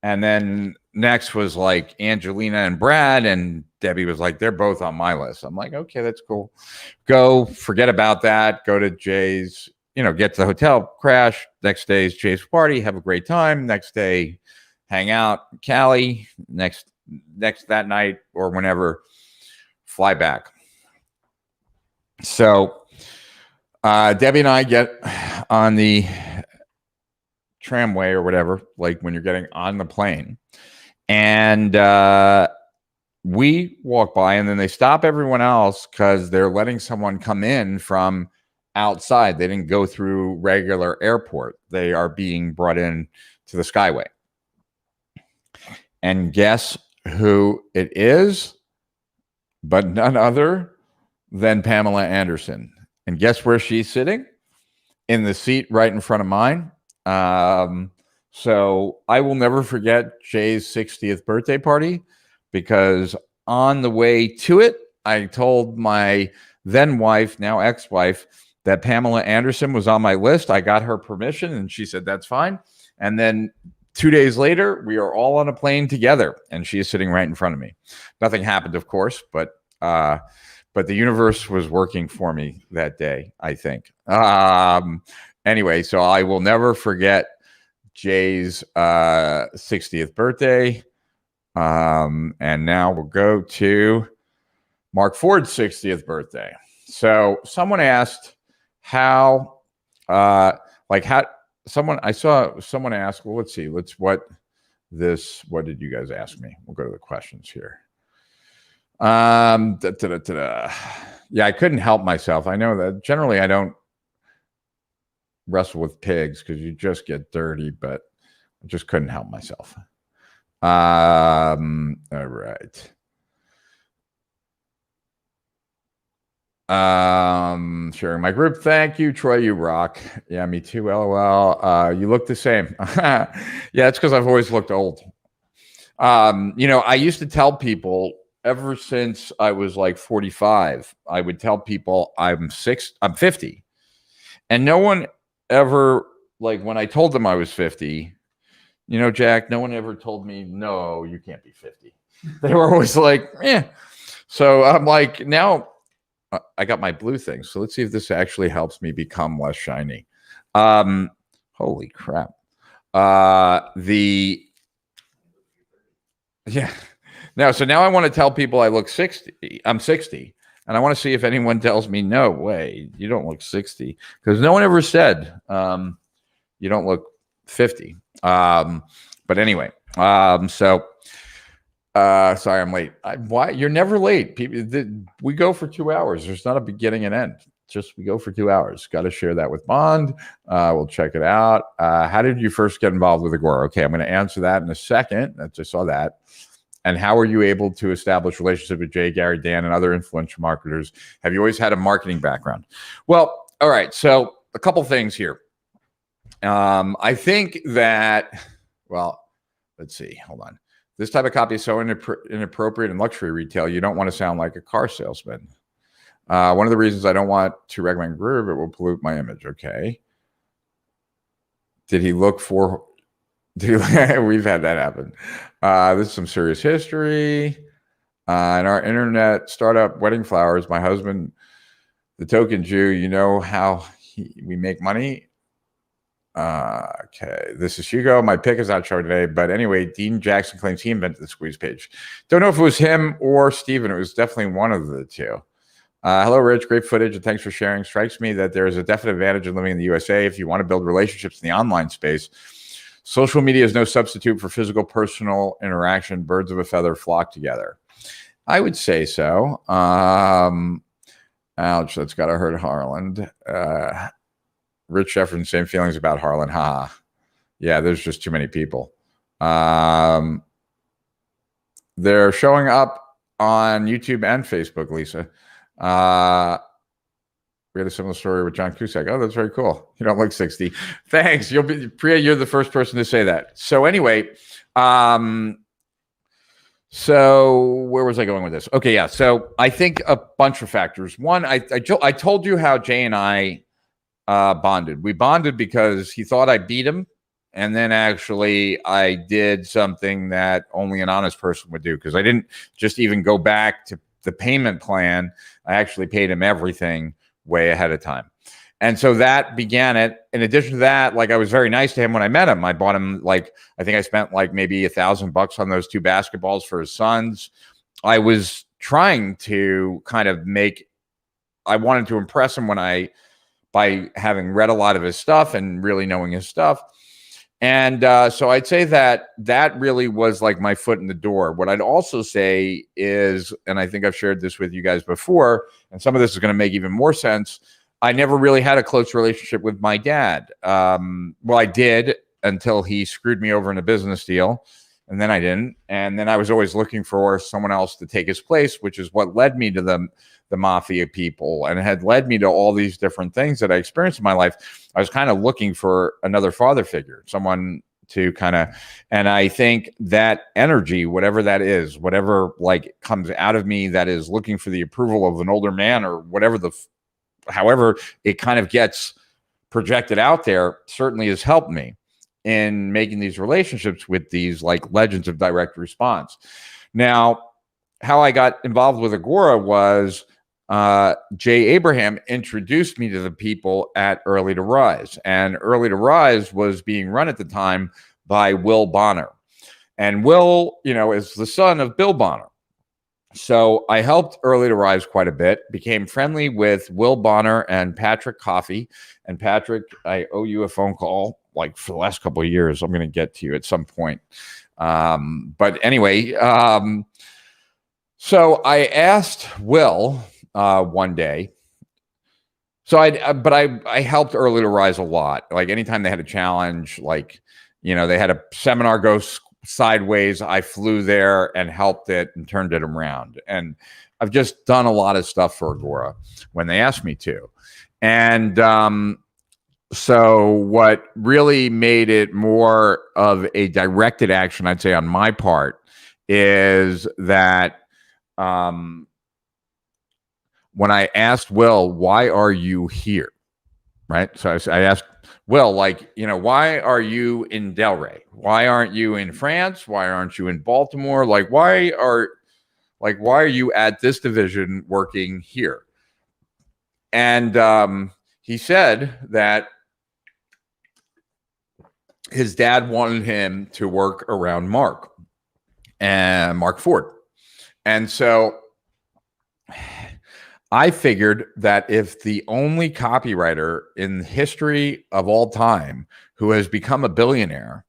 And then next was like Angelina and Brad, and Debbie was like, they're both on my list. I'm like, okay, that's cool. Go, forget about that. Go to Jay's, get to the hotel, crash. Next day is Jay's party. Have a great time. Next day, hang out, Cali. Next that night or whenever, fly back. So Debbie and I get on the tramway or whatever, like when you're getting on the plane, and we walk by, and then they stop everyone else because they're letting someone come in from outside. They didn't go through regular airport. They are being brought in to the Skyway. And guess who it is? But none other than Pamela Anderson. And guess where she's sitting? In the seat right in front of mine. So I will never forget Jay's 60th birthday party, because on the way to it, I told my then wife, now ex-wife, that Pamela Anderson was on my list. I got her permission, and she said, that's fine. And then 2 days later, we are all on a plane together, and she is sitting right in front of me. Nothing happened, of course, but the universe was working for me that day, I think. Anyway, so I will never forget Jay's 60th birthday. And now we'll go to Mark Ford's 60th birthday. So someone asked how, I saw someone ask, well, let's see, what did you guys ask me? We'll go to the questions here. Yeah, I couldn't help myself. I know that generally I don't wrestle with pigs because you just get dirty, but I just couldn't help myself. All right. Sharing my group. Thank you, Troy. You rock. Yeah, me too. LOL. You look the same. Yeah, it's because I've always looked old. I used to tell people ever since I was like 45, I would tell people I'm 50. And no one ever, like when I told them I was 50, Jack, no one ever told me, no, you can't be 50. They were always like, eh. So I'm like, now I got my blue thing. So let's see if this actually helps me become less shiny. Holy crap. Yeah. No, so now I want to tell people I look 60. I'm 60. And I want to see if anyone tells me, no way, you don't look 60. Because no one ever said you don't look 50. But anyway, sorry I'm late. Why? You're never late. We go for 2 hours. There's not a beginning and end. We go for 2 hours. Got to share that with Bond. We'll check it out. How did you first get involved with Agora? Okay, I'm going to answer that in a second. I just saw that. And how were you able to establish relationships with Jay, Gary, Dan, and other influential marketers? Have you always had a marketing background? Well, all right. So a couple things here. I think that, well, let's see. Hold on. This type of copy is so inappropriate in luxury retail. You don't want to sound like a car salesman. One of the reasons I don't want to recommend Groove, it will pollute my image. Okay. Did he look for... We've had that happen. This is some serious history. In our internet startup, Wedding Flowers, my husband, the token Jew, you know how we make money? Okay, this is Hugo. My pick is not shown today, but anyway, Dean Jackson claims he invented the squeeze page. Don't know if it was him or Steven. It was definitely one of the two. Hello, Rich. Great footage, and thanks for sharing. Strikes me that there is a definite advantage in living in the USA if you want to build relationships in the online space. Social media is no substitute for physical, personal interaction. Birds of a feather flock together. I would say so. Ouch, that's got to hurt Harland. Rich Sheffrin, same feelings about Harlan. Ha. Yeah, there's just too many people. They're showing up on YouTube and Facebook, Lisa. We had a similar story with John Cusack. Oh, that's very cool. You don't look 60. Thanks. Priya, you're the first person to say that. So anyway, so where was I going with this? Okay, yeah. So I think a bunch of factors. One, I told you how Jay and I bonded. We bonded because he thought I beat him. And then actually I did something that only an honest person would do, because I didn't just even go back to the payment plan. I actually paid him everything way ahead of time. And so that began it. In addition to that, like, I was very nice to him when I met him. I bought him, like, I think I spent like maybe $1,000 on those 2 basketballs for his sons. I was trying to kind of I wanted to impress him by having read a lot of his stuff and really knowing his stuff. And so I'd say that really was like my foot in the door. What I'd also say is, and I think I've shared this with you guys before, and some of this is going to make even more sense, I never really had a close relationship with my dad. Well, I did until he screwed me over in a business deal, and then I didn't. And then I was always looking for someone else to take his place, which is what led me to the mafia people, and it had led me to all these different things that I experienced in my life. I was kind of looking for another father figure, someone to kind of, and I think that energy, whatever that is, whatever like comes out of me that is looking for the approval of an older man, or whatever however it kind of gets projected out there, certainly has helped me in making these relationships with these like legends of direct response. Now, how I got involved with Agora was Jay Abraham introduced me to the people at Early to Rise. And Early to Rise was being run at the time by Will Bonner. And Will, is the son of Bill Bonner. So I helped Early to Rise quite a bit, became friendly with Will Bonner and Patrick Coffey. And Patrick, I owe you a phone call like for the last couple of years. I'm going to get to you at some point. But anyway, so I asked Will one day. So I helped Early to Rise a lot. Like anytime they had a challenge, like, they had a seminar go sideways, I flew there and helped it and turned it around. And I've just done a lot of stuff for Agora when they asked me to. And so what really made it more of a directed action, I'd say, on my part, is that when I asked Will, why are you here? Right. So I asked Will, like, why are you in Delray? Why aren't you in France? Why aren't you in Baltimore? Like, why are you at this division working here? And he said that his dad wanted him to work around Mark Ford. And so I figured that if the only copywriter in history of all time who has become a billionaire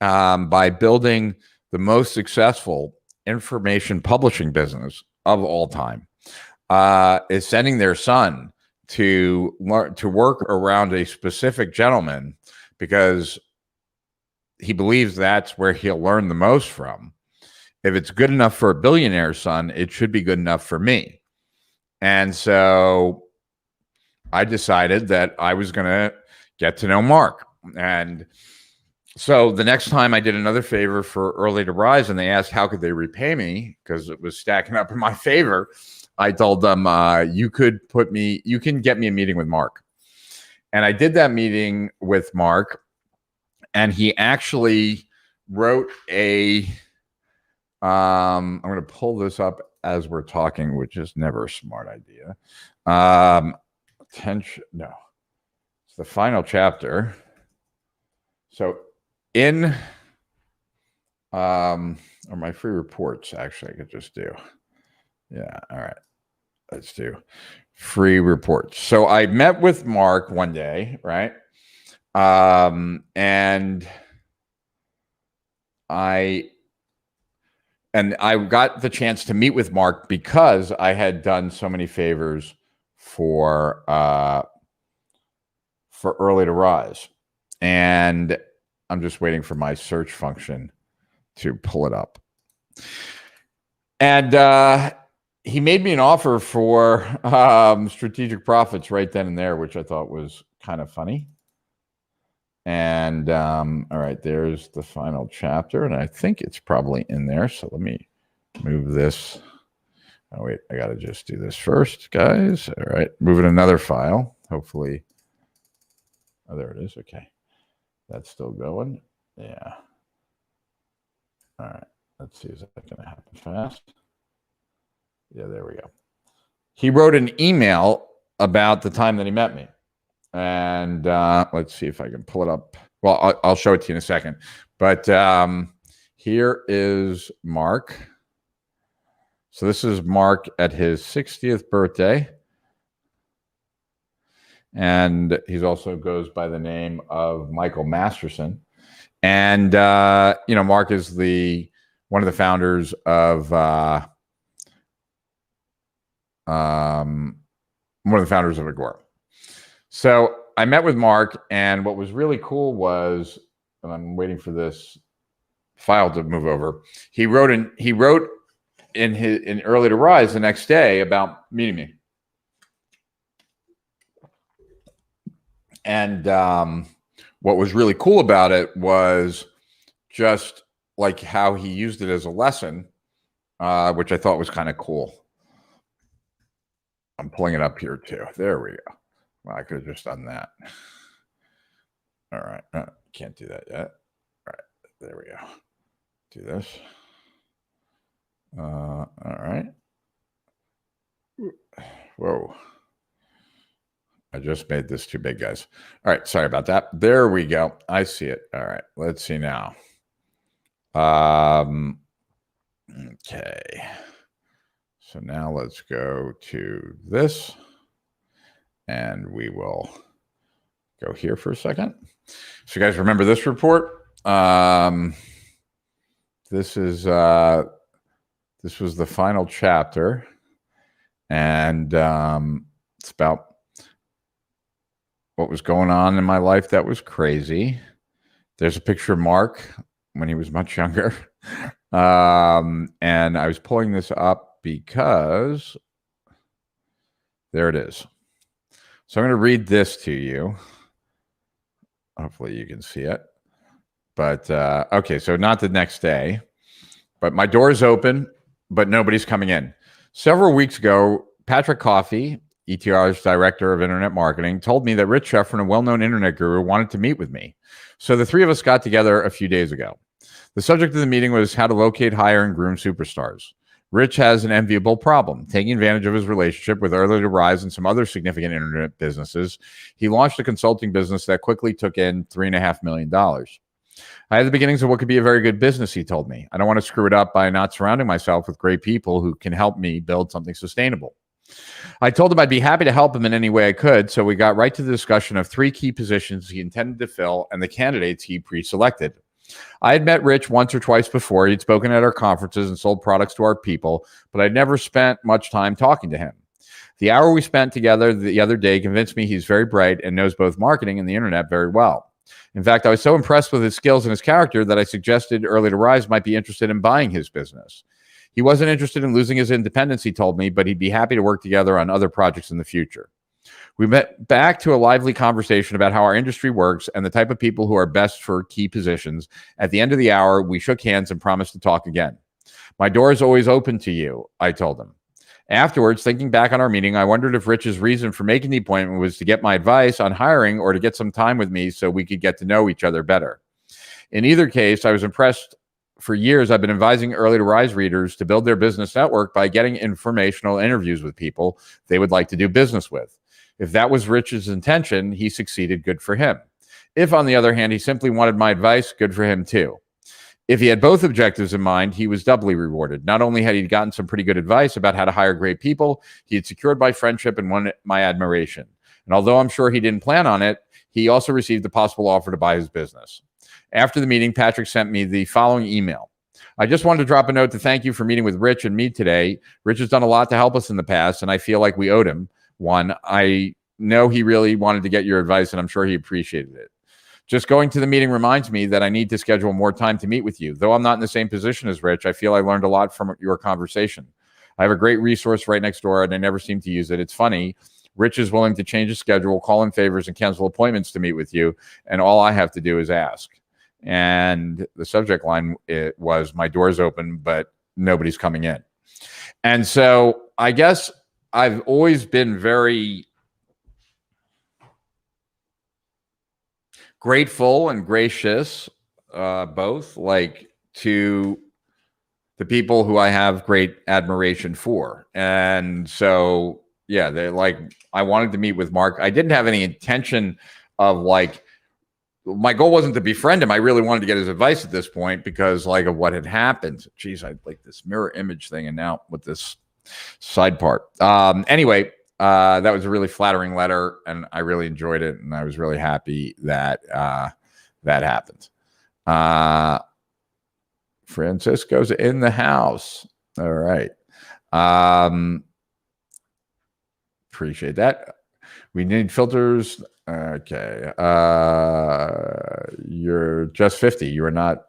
by building the most successful information publishing business of all time is sending their son to work around a specific gentleman because he believes that's where he'll learn the most from. If it's good enough for a billionaire's son, it should be good enough for me. And so I decided that I was going to get to know Mark. And so the next time I did another favor for Early to Rise and they asked how could they repay me because it was stacking up in my favor, I told them, you can get me a meeting with Mark. And I did that meeting with Mark, and he actually wrote I'm going to pull this up as we're talking, which is never a smart idea. It's the final chapter. So in or my free reports, actually, I could just do. Yeah, all right. Let's do free reports. So I met with Mark one day, right? And I got the chance to meet with Mark because I had done so many favors for Early to Rise. And I'm just waiting for my search function to pull it up. And he made me an offer for strategic profits right then and there, which I thought was kind of funny. And all right, there's the final chapter, and I think it's probably in there. So let me move this. Oh wait, I gotta just do this first, guys. All right, moving another file. Hopefully, oh, there it is. Okay, that's still going. Yeah. All right, let's see. Is that gonna happen fast? Yeah, there we go. He wrote an email about the time that he met me. And let's see if I can pull it up. Well, I'll show it to you in a second. But here is Mark. So this is Mark at his 60th birthday. And he also goes by the name of Michael Masterson. And, Mark is one of the founders of Agora. So I met with Mark, and what was really cool was, and I'm waiting for this file to move over. He wrote in Early to Rise the next day about meeting me, and what was really cool about it was just like how he used it as a lesson, which I thought was kind of cool. I'm pulling it up here too. There we go. Well, I could have just done that. All right. Can't do that yet. All right. There we go. Do this. All right. Whoa. I just made this too big, guys. All right. Sorry about that. There we go. I see it. All right. Let's see now. Okay. So now let's go to this. And we will go here for a second. So you guys remember this report? This was the final chapter. And it's about what was going on in my life that was crazy. There's a picture of Mark when he was much younger. And I was pulling this up because there it is. So I'm going to read this to you. Hopefully you can see it. But, okay, so not the next day. But my door is open, but nobody's coming in. Several weeks ago, Patrick Coffey, ETR's director of internet marketing, told me that Rich Sheffrin, a well-known internet guru, wanted to meet with me. So the three of us got together a few days ago. The subject of the meeting was how to locate, hire, and groom superstars. Rich has an enviable problem. Taking advantage of his relationship with Early to Rise and some other significant internet businesses, he launched a consulting business that quickly took in $3.5 million. I had the beginnings of what could be a very good business, he told me. I don't want to screw it up by not surrounding myself with great people who can help me build something sustainable. I told him I'd be happy to help him in any way I could, so we got right to the discussion of 3 key positions he intended to fill and the candidates he pre-selected. I had met Rich once or twice before. He'd spoken at our conferences and sold products to our people, but I'd never spent much time talking to him. The hour we spent together the other day convinced me he's very bright and knows both marketing and the internet very well. In fact, I was so impressed with his skills and his character that I suggested Early to Rise might be interested in buying his business. He wasn't interested in losing his independence, he told me, but he'd be happy to work together on other projects in the future. We met back to a lively conversation about how our industry works and the type of people who are best for key positions. At the end of the hour, we shook hands and promised to talk again. My door is always open to you, I told him. Afterwards, thinking back on our meeting, I wondered if Rich's reason for making the appointment was to get my advice on hiring or to get some time with me so we could get to know each other better. In either case, I was impressed. For years, I've been advising Early to Rise readers to build their business network by getting informational interviews with people they would like to do business with. If that was Rich's intention, he succeeded, good for him. If, on the other hand, he simply wanted my advice, good for him too. If he had both objectives in mind, he was doubly rewarded. Not only had he gotten some pretty good advice about how to hire great people, he had secured my friendship and won my admiration. And although I'm sure he didn't plan on it, he also received a possible offer to buy his business. After the meeting, Patrick sent me the following email. I just wanted to drop a note to thank you for meeting with Rich and me today. Rich has done a lot to help us in the past, and I feel like we owed him one. I know he really wanted to get your advice, and I'm sure he appreciated it. Just going to the meeting reminds me that I need to schedule more time to meet with you. Though I'm not in the same position as Rich, I feel I learned a lot from your conversation. I have a great resource right next door, and I never seem to use it. It's funny. Rich is willing to change his schedule, call in favors, and cancel appointments to meet with you, and all I have to do is ask. And the subject line was, my door's open, but nobody's coming in. And so I guess I've always been very grateful and gracious, both, like, to the people who I have great admiration for. And so, yeah, they're like, I wanted to meet with Mark. I didn't have any intention of, like, my goal wasn't to befriend him. I really wanted to get his advice at this point because, like, of what had happened. Geez, I like this mirror image thing, and now with this side part. Anyway, that was a really flattering letter, and I really enjoyed it, and I was really happy that that happened. Francisco's in the house. All right. Appreciate that. We need filters. Okay. You're just 50. You are not.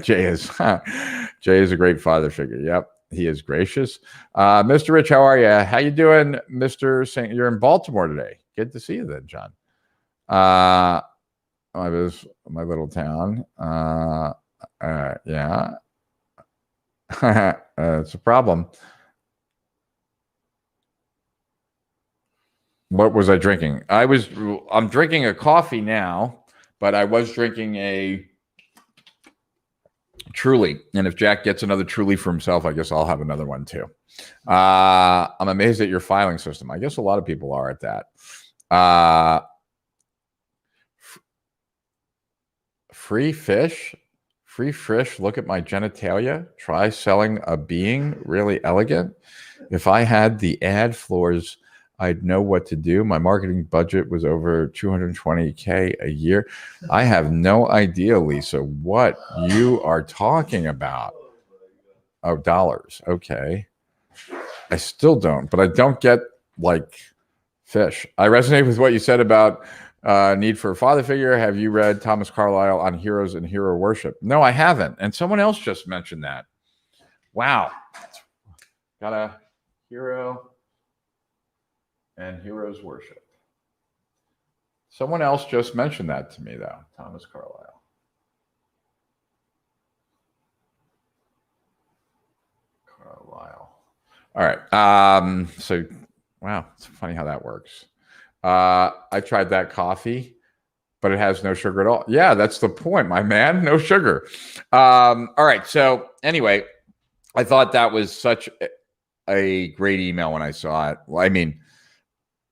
Jay is a great father figure. Yep. He is gracious. Mr. Rich, how are you? How you doing, Mr. Saint? You're in Baltimore today. Good to see you then, John. My little town. Yeah. It's a problem. What was I drinking? I'm drinking a coffee now, but I was drinking a Truly. And if Jack gets another Truly for himself, I guess I'll have another one too. I'm amazed at your filing system. I guess a lot of people are at that. Free fish. Look at my genitalia. Try selling a being. Really elegant. If I had the ad floors, I'd know what to do. My marketing budget was over $220K a year. I have no idea, Lisa, what you are talking about. Oh, dollars. Okay. I still don't, but I don't get like fish. I resonate with what you said about need for a father figure. Have you read Thomas Carlyle on heroes and hero worship? No, I haven't. And someone else just mentioned that. Wow. Got a hero and heroes worship. Someone else just mentioned that to me, though. Thomas Carlyle. All right. So, wow, it's funny how that works. I tried that coffee, but it has no sugar at all. Yeah, that's the point, my man. No sugar. All right. So anyway, I thought that was such a great email when I saw it. Well, I mean,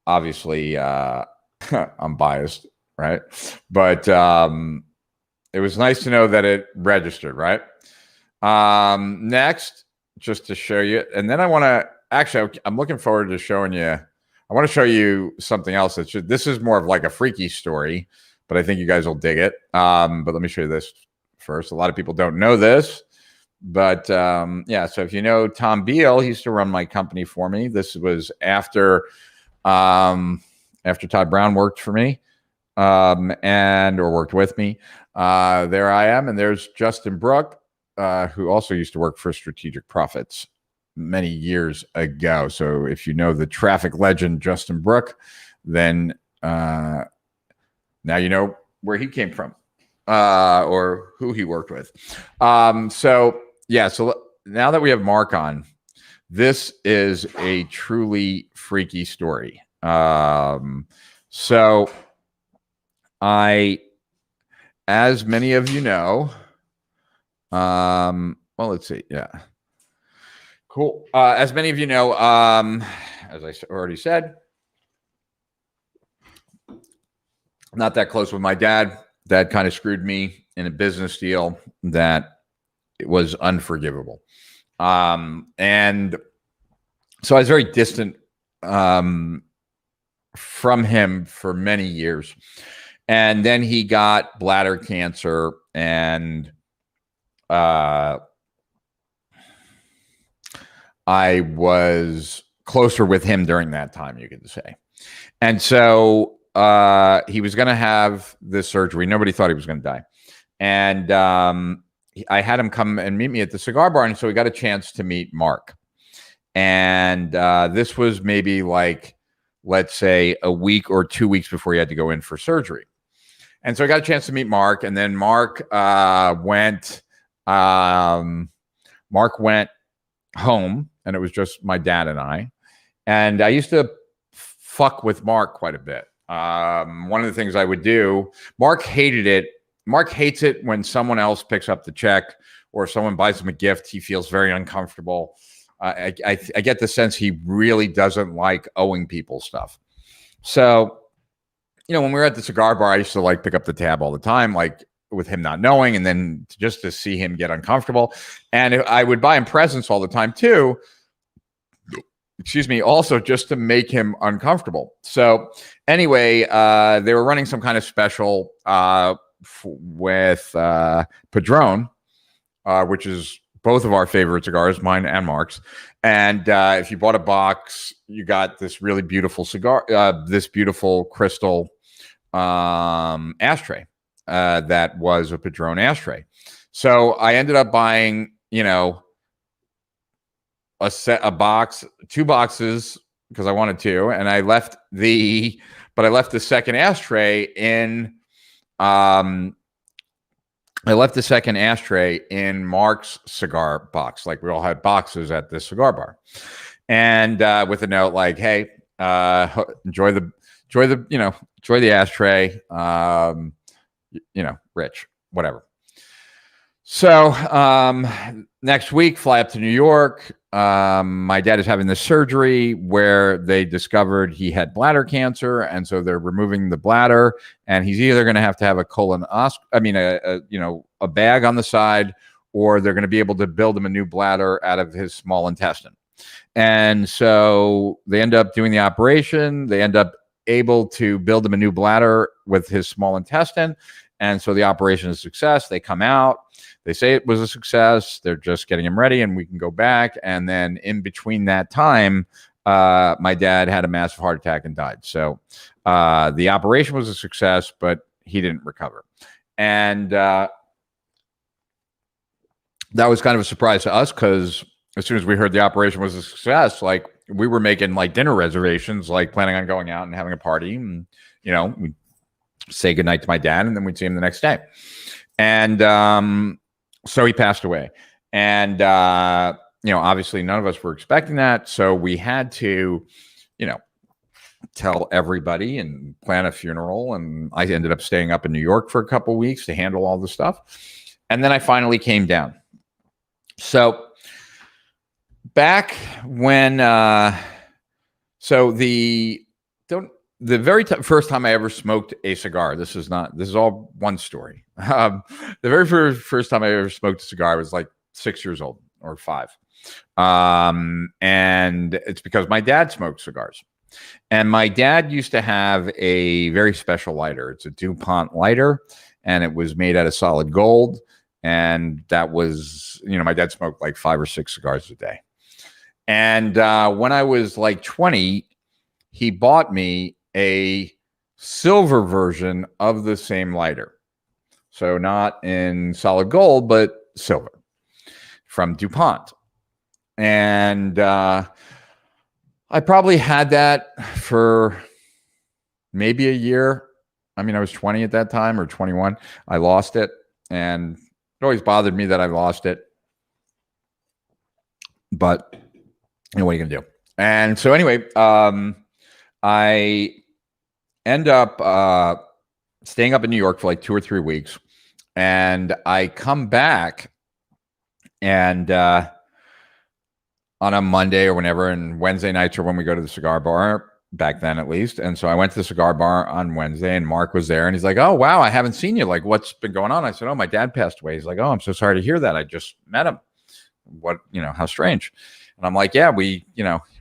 obviously, I'm biased, right? But it was nice to know that it registered, right? Next, just to show you, and then I want to actually, I'm looking forward to showing you. I want to show you something else. This is more of like a freaky story, but I think you guys will dig it. But let me show you this first. A lot of people don't know this, but yeah. So if you know Tom Beal, he used to run my company for me. This was after Todd Brown worked for me, or worked with me. There I am, and there's Justin Brook, who also used to work for Strategic Profits many years ago. So if you know the traffic legend Justin Brook, then now you know where he came from, or who he worked with. So yeah, so now that we have Mark on, this is a truly freaky story. So as many of you know, well, let's see. Yeah. Cool. As many of you know, as I already said, not that close with my dad. Dad kind of screwed me in a business deal that it was unforgivable. And so I was very distant from him for many years. And then he got bladder cancer, and I was closer with him during that time, you could say. And so he was going to have this surgery. Nobody thought he was going to die. And I had him come and meet me at the cigar bar. And so we got a chance to meet Mark. And this was maybe like, let's say, a week or 2 weeks before he had to go in for surgery. And so I got a chance to meet Mark. And then Mark went home, and it was just my dad and I. And I used to fuck with Mark quite a bit. One of the things I would do, Mark hated it. Mark hates it when someone else picks up the check, or someone buys him a gift. He feels very uncomfortable. I get the sense he really doesn't like owing people stuff. So, you know, when we were at the cigar bar, I used to like pick up the tab all the time, like with him not knowing, and then just to see him get uncomfortable. And I would buy him presents all the time too. Excuse me, also just to make him uncomfortable. So anyway, they were running some kind of special with Padron, which is both of our favorite cigars, mine and Mark's. And if you bought a box, you got this really beautiful cigar, this beautiful crystal ashtray that was a Padron ashtray. So I ended up buying, you know, a box, 2 boxes, because I wanted to, and I left the second ashtray in Mark's cigar box. Like, we all had boxes at this cigar bar, and with a note like, "Hey, enjoy the ashtray. You know, Rich, whatever." So next week, fly up to New York. My dad is having this surgery where they discovered he had bladder cancer, and so they're removing the bladder, and he's either going to have a colonoscopy, a bag on the side, or they're going to be able to build him a new bladder out of his small intestine. And so they end up doing the operation. They end up able to build him a new bladder with his small intestine. And so the operation is a success. They come out. They say it was a success. They're just getting him ready and we can go back. And then in between that time, my dad had a massive heart attack and died. So the operation was a success, but he didn't recover. And that was kind of a surprise to us because as soon as we heard the operation was a success, like we were making like dinner reservations, like planning on going out and having a party. And, we'd say goodnight to my dad and then we'd see him the next day. And so he passed away. And, obviously none of us were expecting that. So we had to, tell everybody and plan a funeral. And I ended up staying up in New York for a couple of weeks to handle all the stuff. And then I finally came down. So back when, the very first time I ever smoked a cigar, this is all one story. The very first time I ever smoked a cigar was like 6 years old or 5. And it's because my dad smoked cigars. And my dad used to have a very special lighter. It's a DuPont lighter, and it was made out of solid gold. And that was, my dad smoked like 5 or 6 cigars a day. And when I was like 20, he bought me a silver version of the same lighter. So not in solid gold, but silver from DuPont. And I probably had that for maybe a year. I mean, I was 20 at that time or 21. I lost it. And it always bothered me that I lost it. But what are you going to do? And so anyway, I end up staying up in New York for like 2 or 3 weeks. And I come back and on a Monday or whenever, and Wednesday nights are when we go to the cigar bar, back then at least. And so I went to the cigar bar on Wednesday and Mark was there and he's like, "Oh, wow, I haven't seen you. Like, what's been going on?" I said, "Oh, my dad passed away." He's like, "Oh, I'm so sorry to hear that. I just met him. What, how strange." And I'm like, "Yeah, we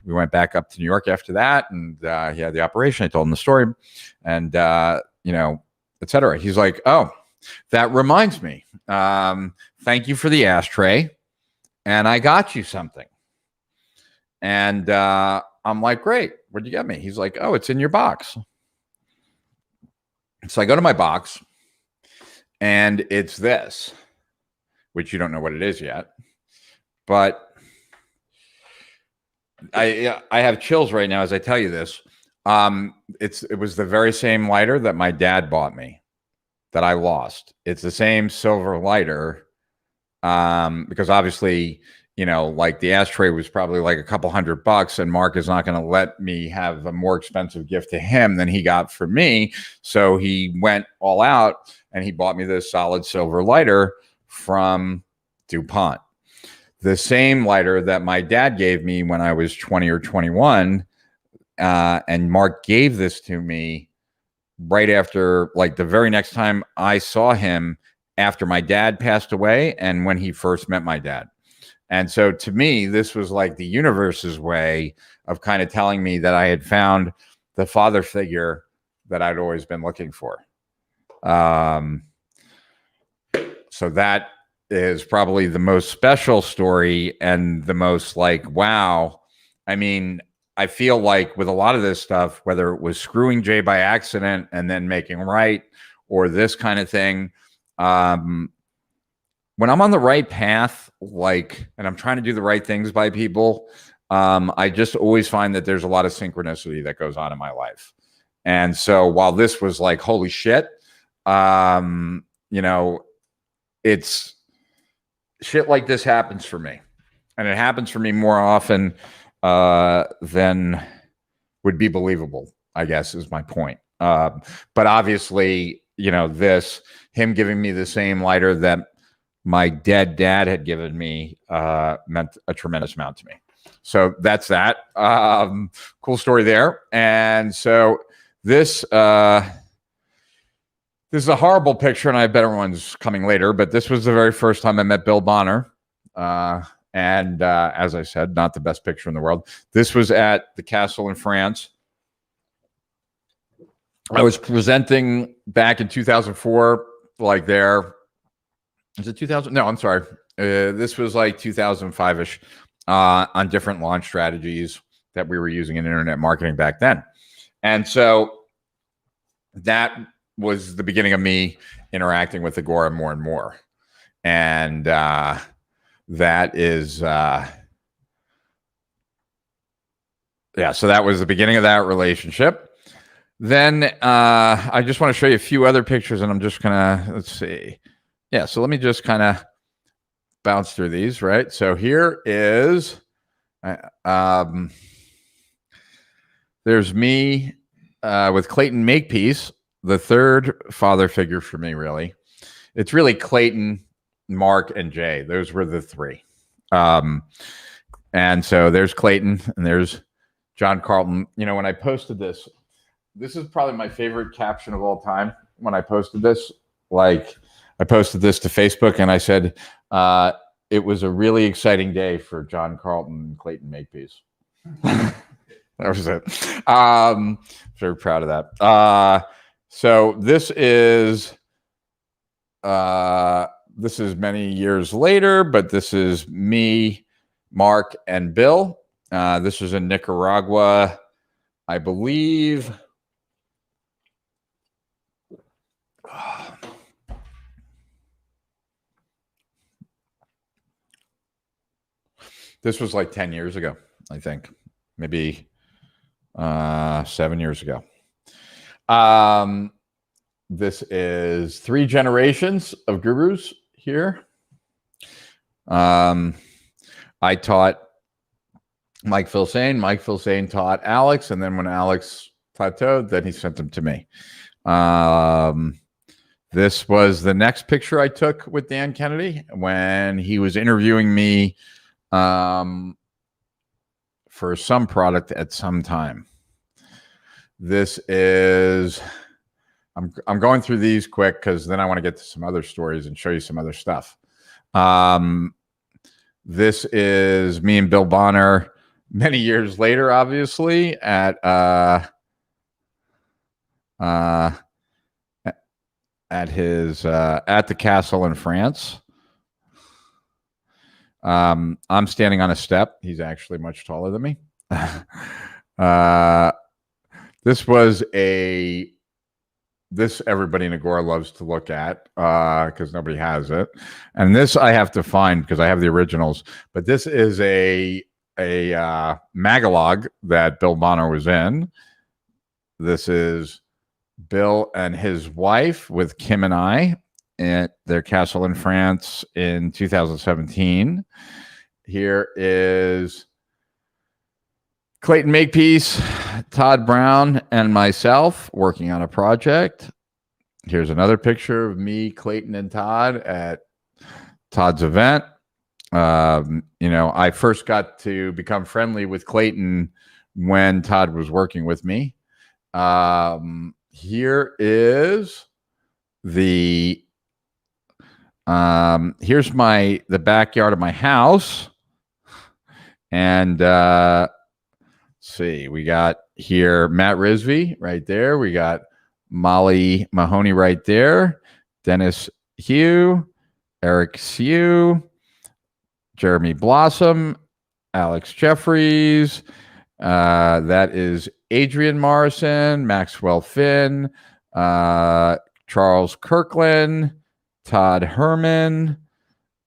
went back up to New York after that and he had the operation." I told him the story and, et cetera. He's like, "Oh, that reminds me. Thank you for the ashtray. And I got you something." And I'm like, "Great. What'd you get me?" He's like, "Oh, it's in your box." So I go to my box and it's this, which you don't know what it is yet, but I have chills right now as I tell you this. It was the very same lighter that my dad bought me that I lost. It's the same silver lighter because obviously, like the ashtray was probably like a couple $100 and Mark is not going to let me have a more expensive gift to him than he got for me. So he went all out and he bought me this solid silver lighter from DuPont. The same lighter that my dad gave me when I was 20 or 21. And Mark gave this to me right after, like the very next time I saw him after my dad passed away and when he first met my dad. And so to me, this was like the universe's way of kind of telling me that I had found the father figure that I'd always been looking for. So that is probably the most special story and the most like, wow. I mean, I feel like with a lot of this stuff, whether it was screwing Jay by accident and then making right or this kind of thing, when I'm on the right path, and I'm trying to do the right things by people, I just always find that there's a lot of synchronicity that goes on in my life. And so while this was like, holy shit, it's shit like this happens for me. And it happens for me more often than would be believable, I guess is my point. But obviously, him giving me the same lighter that my dead dad had given me meant a tremendous amount to me. So that's that. Cool story there. And so this is a horrible picture, and I have better ones coming later, but this was the very first time I met Bill Bonner. And as I said, not the best picture in the world. This was at the castle in France. I was presenting back in 2004, like there. Is it 2000? No, I'm sorry. This was like 2005-ish on different launch strategies that we were using in internet marketing back then. And so that was the beginning of me interacting with Agora more and more. And that is, yeah, so that was the beginning of that relationship. Then I just want to show you a few other pictures, and I'm just gonna, let's see. Yeah, so let me just kind of bounce through these, right? So here is, there's me with Clayton Makepeace, the third father figure for me, really. It's really Clayton, Mark, and Jay. Those were the three. And so there's Clayton, and there's John Carlton. You know, when I posted this, this is probably my favorite caption of all time. When I posted this, like I posted this to Facebook, and I said, it was a really exciting day for John Carlton and Clayton Makepeace. That was it. Very proud of that. So this is many years later, but this is me, Mark, and Bill. This is in Nicaragua, I believe. This was like 10 years ago, I think. Maybe 7 years ago. This is 3 generations of gurus here. I taught Mike Filsaime. Mike Filsaime taught Alex, and then when Alex plateaued, then he sent them to me. This was the next picture I took with Dan Kennedy when he was interviewing me for some product at some time. This is, I'm going through these quick because then I want to get to some other stories and show you some other stuff. This is me and Bill Bonner many years later, obviously, at the castle in France. I'm standing on a step. He's actually much taller than me. This was this everybody in Agora loves to look at because nobody has it. And this I have to find because I have the originals. But this is a Magalog that Bill Bonner was in. This is Bill and his wife with Kim and I at their castle in France in 2017. Here is Clayton Makepeace, Todd Brown, and myself working on a project. Here's another picture of me, Clayton, and Todd at Todd's event. You know, I first got to become friendly with Clayton when Todd was working with me. Here is the here's the backyard of my house, and let's see, we got here Matt Risby right there. We got Molly Mahoney right there. Dennis Hugh, Eric Sue, Jeremy Blossom, Alex Jeffries. That is Adrian Morrison, Maxwell Finn, Charles Kirkland, Todd Herman,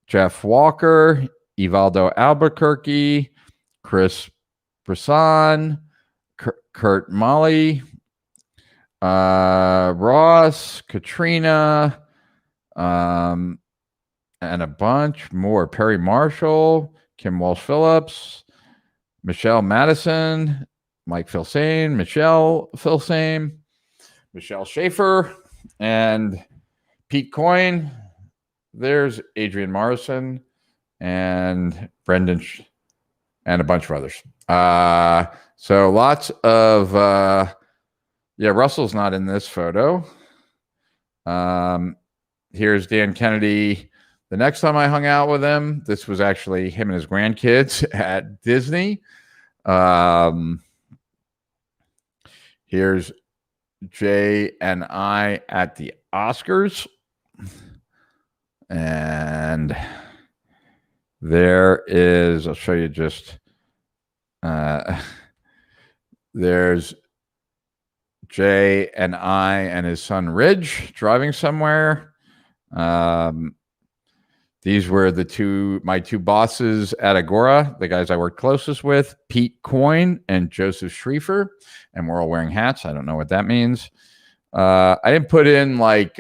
Jeff Walker, Evaldo Albuquerque, Chris Brisson, Kurt Molly, Ross, Katrina, and a bunch more. Perry Marshall, Kim Walsh-Phillips, Michelle Madison, Mike Filsaime, Michelle Filsaime, Michelle Schaefer, and Pete Coyne. there's Adrian Morrison and Brendan and a bunch of others. So lots of, yeah, Russell's not in this photo. Here's Dan Kennedy. The next time I hung out with him, this was actually him and his grandkids at Disney. Here's Jay and I at the Oscars. And there is, I'll show you just, there's Jay and I and his son Ridge driving somewhere. These were my two bosses at Agora, the guys I worked closest with, Pete Coyne and Joseph Schriefer, and we're all wearing hats. I don't know what that means. I didn't put in like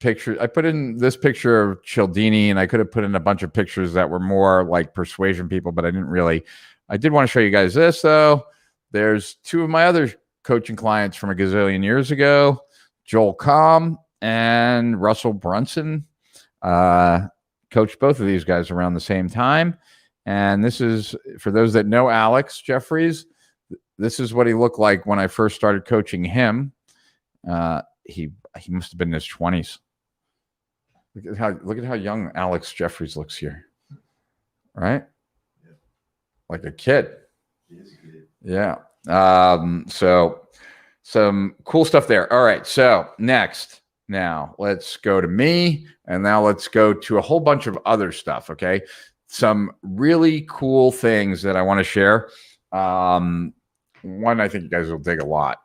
pictures. I put in this picture of Cialdini, and I could have put in a bunch of pictures that were more like persuasion people, but I didn't really. I did want to show you guys this though. There's two of my other coaching clients from a gazillion years ago, Joel Comm and Russell Brunson. Coached both of these guys around the same time. And this is, for those that know Alex Jeffries, this is what he looked like when I first started coaching him. He must have been in his 20s. Look at how young Alex Jeffries looks here. Right? Like a kid. Yeah. So some cool stuff there. All right. So next. Now let's go to me, and now let's go to a whole bunch of other stuff. Okay. Some really cool things that I want to share. One, I think you guys will dig a lot.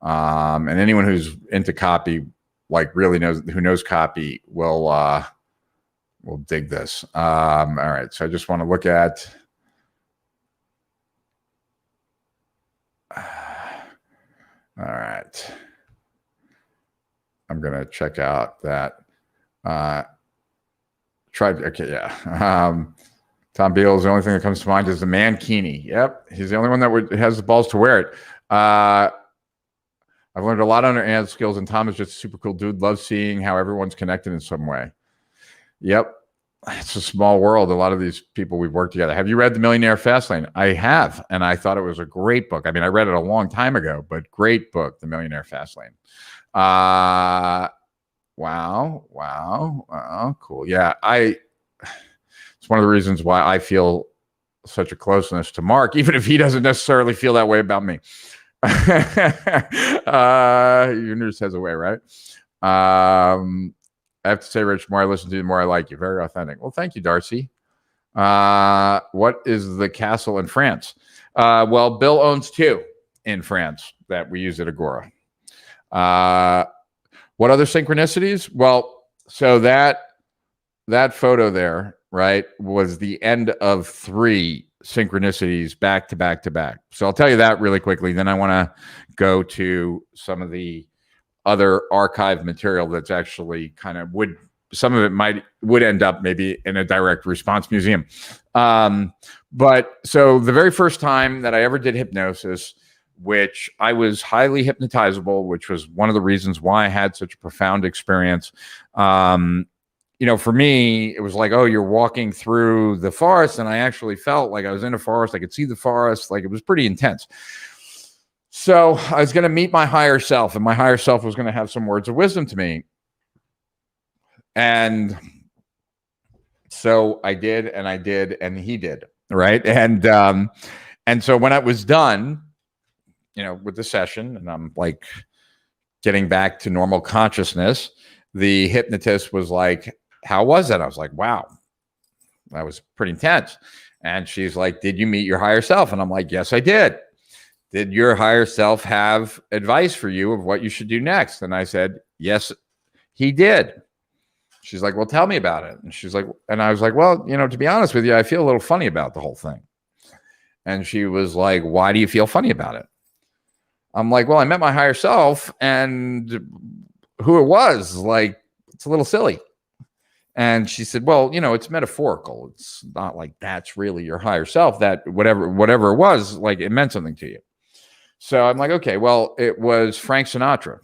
And anyone who's into copy, like really knows copy will dig this. All right. So I just want to look at, all right. I'm going to check out that. Okay, yeah. Tom Beals, the only thing that comes to mind is the Mankini. Yep, he's the only one that has the balls to wear it. I've learned a lot on ad skills, and Tom is just a super cool dude. Loves seeing how everyone's connected in some way. Yep, it's a small world. A lot of these people we've worked together. Have you read The Millionaire Fastlane? I have, and I thought it was a great book. I mean, I read it a long time ago, but great book, The Millionaire Fastlane. Wow, cool. Yeah, it's one of the reasons why I feel such a closeness to Mark, even if he doesn't necessarily feel that way about me. Universe has a way, right? I have to say, Rich, the more I listen to you, the more I like you. Very authentic. Well, thank you, Darcy. What is the castle in France? Well, Bill owns two in France that we use at Agora. What other synchronicities? Well, so that photo there, right, was the end of 3 synchronicities back to back to back. So I'll tell you that really quickly. Then I want to go to some of the other archive material that's actually kind of some of it would end up maybe in a direct response museum. But so the very first time that I ever did hypnosis, which I was highly hypnotizable, which was one of the reasons why I had such a profound experience. For me, it was like, oh, you're walking through the forest, and I actually felt like I was in a forest. I could see the forest. Like, it was pretty intense. So I was going to meet my higher self, and my higher self was going to have some words of wisdom to me. And so I did, and he did, right? And so when I was done, with the session, and I'm like getting back to normal consciousness, the hypnotist was like, how was it? I was like, wow, that was pretty intense. And she's like, did you meet your higher self? And I'm like, yes, I did. Did your higher self have advice for you of what you should do next? And I said, yes, he did. She's like, well, tell me about it. And she's like, and I was like, well, to be honest with you, I feel a little funny about the whole thing. And she was like, why do you feel funny about it? I'm like, well, I met my higher self, and who it was, like, it's a little silly. And she said, well, it's metaphorical. It's not like that's really your higher self, that whatever it was, like, it meant something to you. So I'm like, okay, well, it was Frank Sinatra.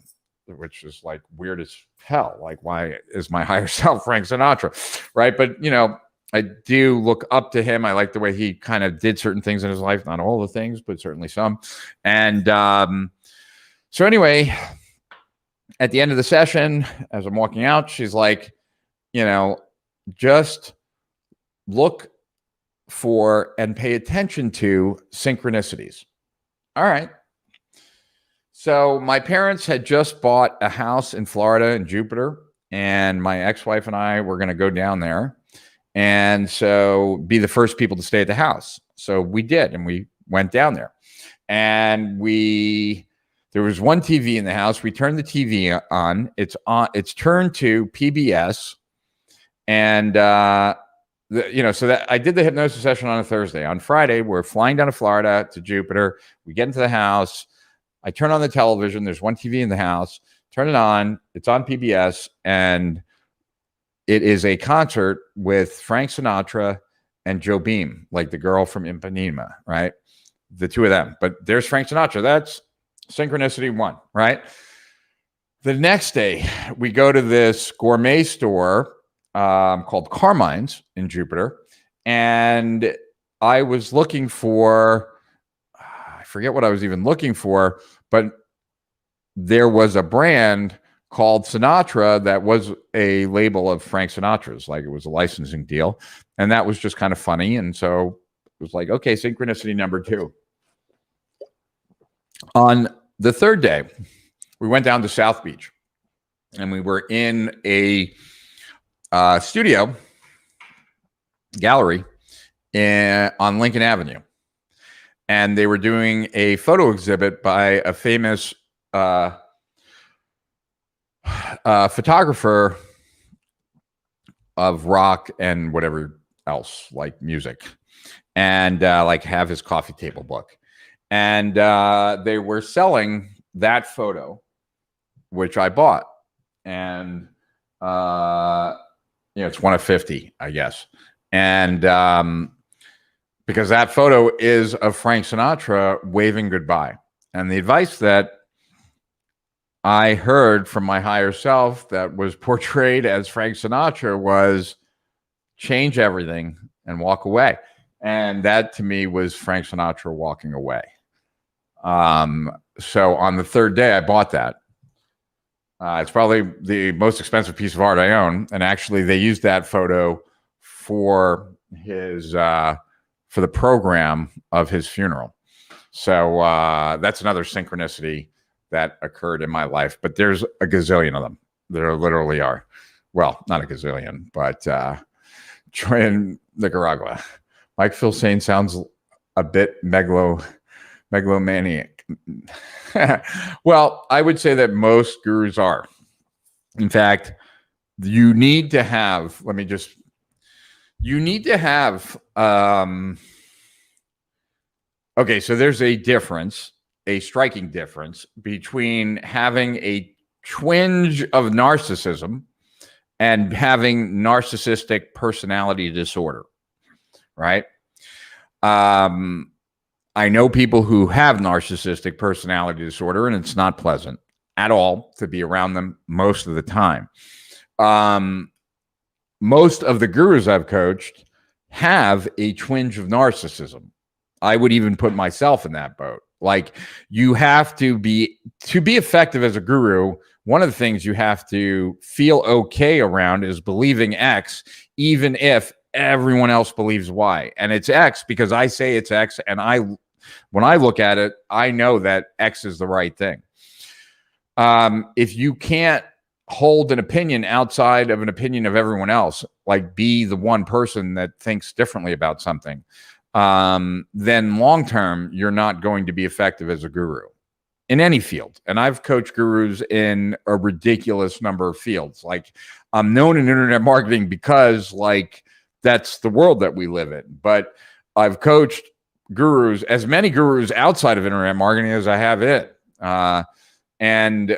which is like weird as hell. Like, why is my higher self Frank Sinatra, right? But I do look up to him. I like the way he kind of did certain things in his life, not all the things, but certainly some. And so anyway, at the end of the session, as I'm walking out, she's like, just look for and pay attention to synchronicities. All right. So my parents had just bought a house in Florida in Jupiter, and my ex-wife and I were going to go down there and so be the first people to stay at the house. So we did, and we went down there, and there was one TV in the house. We turned the TV on. It's turned to PBS, and so that I did the hypnosis session on a Thursday. On Friday, we're flying down to Florida to Jupiter. We get into the house. I turn on the television. There's one TV in the house. Turn it on. It's on PBS, and it is a concert with Frank Sinatra and Joe Beam, like the girl from Ipanema, right? The two of them. But there's Frank Sinatra. That's synchronicity one, right? The next day, we go to this gourmet store called Carmine's in Jupiter, and I was looking for, I forget what I was even looking for, but there was a brand called Sinatra that was a label of Frank Sinatra's, like it was a licensing deal, and that was just kind of funny. And so it was like, okay, synchronicity number 2. On the third day, we went down to South Beach, and we were in a studio gallery on Lincoln Avenue, and they were doing a photo exhibit by a famous photographer of rock and whatever else, like music, and like have his coffee table book. And they were selling that photo, which I bought. And, it's one of 50, I guess. And because that photo is of Frank Sinatra waving goodbye. And the advice that I heard from my higher self that was portrayed as Frank Sinatra was change everything and walk away. And that to me was Frank Sinatra walking away. So on the third day, I bought that. It's probably the most expensive piece of art I own. And actually they used that photo for his, for the program of his funeral. So that's another synchronicity that occurred in my life, but there's a gazillion of them. There literally are. Well, not a gazillion, but in Nicaragua. Like Phil saying sounds a bit megalomaniac. Well, I would say that most gurus are. In fact, you need to have, okay, so there's a difference, a striking difference between having a twinge of narcissism and having narcissistic personality disorder, right? I know people who have narcissistic personality disorder, and it's not pleasant at all to be around them most of the time. Most of the gurus I've coached have a twinge of narcissism. I would even put myself in that boat. Like, you have to be effective as a guru. One of the things you have to feel okay around is believing X, even if everyone else believes Y. And it's X because I say it's X, and when I look at it, I know that X is the right thing. If you can't hold an opinion outside of an opinion of everyone else, like be the one person that thinks differently about something, then long-term, you're not going to be effective as a guru in any field. And I've coached gurus in a ridiculous number of fields. Like, I'm known in internet marketing because, like, that's the world that we live in. But I've coached gurus, as many gurus outside of internet marketing as I have it. And,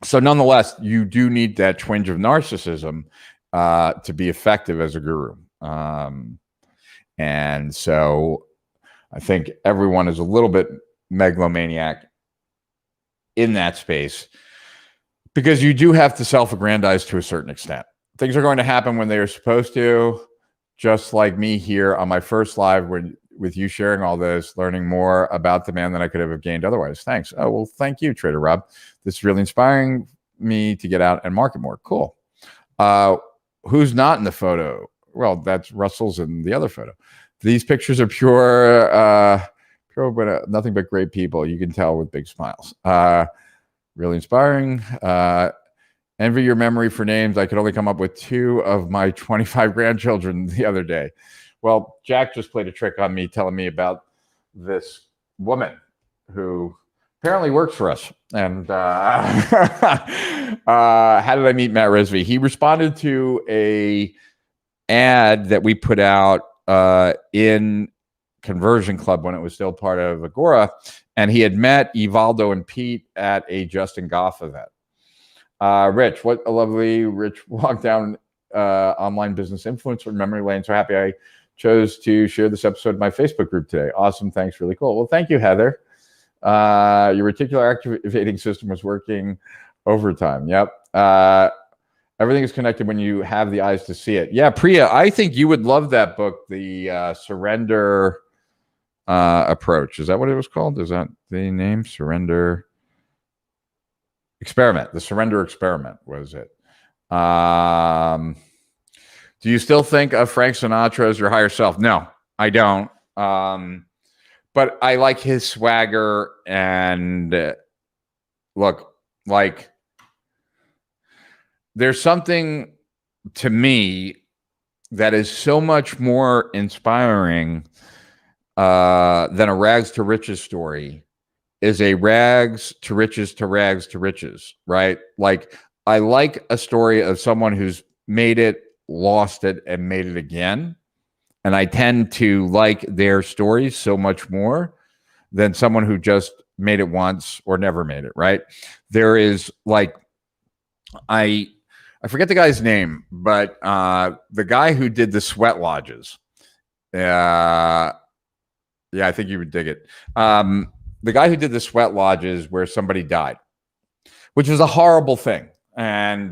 so nonetheless, you do need that twinge of narcissism to be effective as a guru. And so I think everyone is a little bit megalomaniac in that space, because you do have to self-aggrandize to a certain extent. Things are going to happen when they are supposed to, just like me here on my first live with you sharing all this, learning more about the man than I could have gained otherwise. Thanks. Oh, well, thank you, Trader Rob. This is really inspiring me to get out and market more. Cool. Who's not in the photo? Well, that's Russell's in the other photo. These pictures are pure, but nothing but great people. You can tell with big smiles. Really inspiring. Envy your memory for names. I could only come up with 2 of my 25 grandchildren the other day. Well, Jack just played a trick on me, telling me about this woman who apparently works for us. And how did I meet Matt Risby? He responded to a ad that we put out in Conversion Club when it was still part of Agora, and he had met Evaldo and Pete at a Justin Goff event. Rich, what a lovely Rich walk down online business influencer memory lane. So happy I chose to share this episode in my Facebook group today. Awesome. Thanks. Really cool. Well, thank you, Heather. Your reticular activating system was working overtime. Yep. Everything is connected when you have the eyes to see it. Yeah, Priya, I think you would love that book, the Surrender Approach. Is that what it was called? Is that the name? Surrender Experiment. The Surrender Experiment was it. Do you still think of Frank Sinatra as your higher self? No, I don't. But I like his swagger and look, like, there's something to me that is so much more inspiring than a rags to riches story is a rags to riches, right? Like, I like a story of someone who's made it, lost it, and made it again. And I tend to like their stories so much more than someone who just made it once or never made it, right? There is, like, I forget the guy's name, but the guy who did the sweat lodges. Yeah, I think you would dig it. The guy who did the sweat lodges where somebody died, which was a horrible thing. And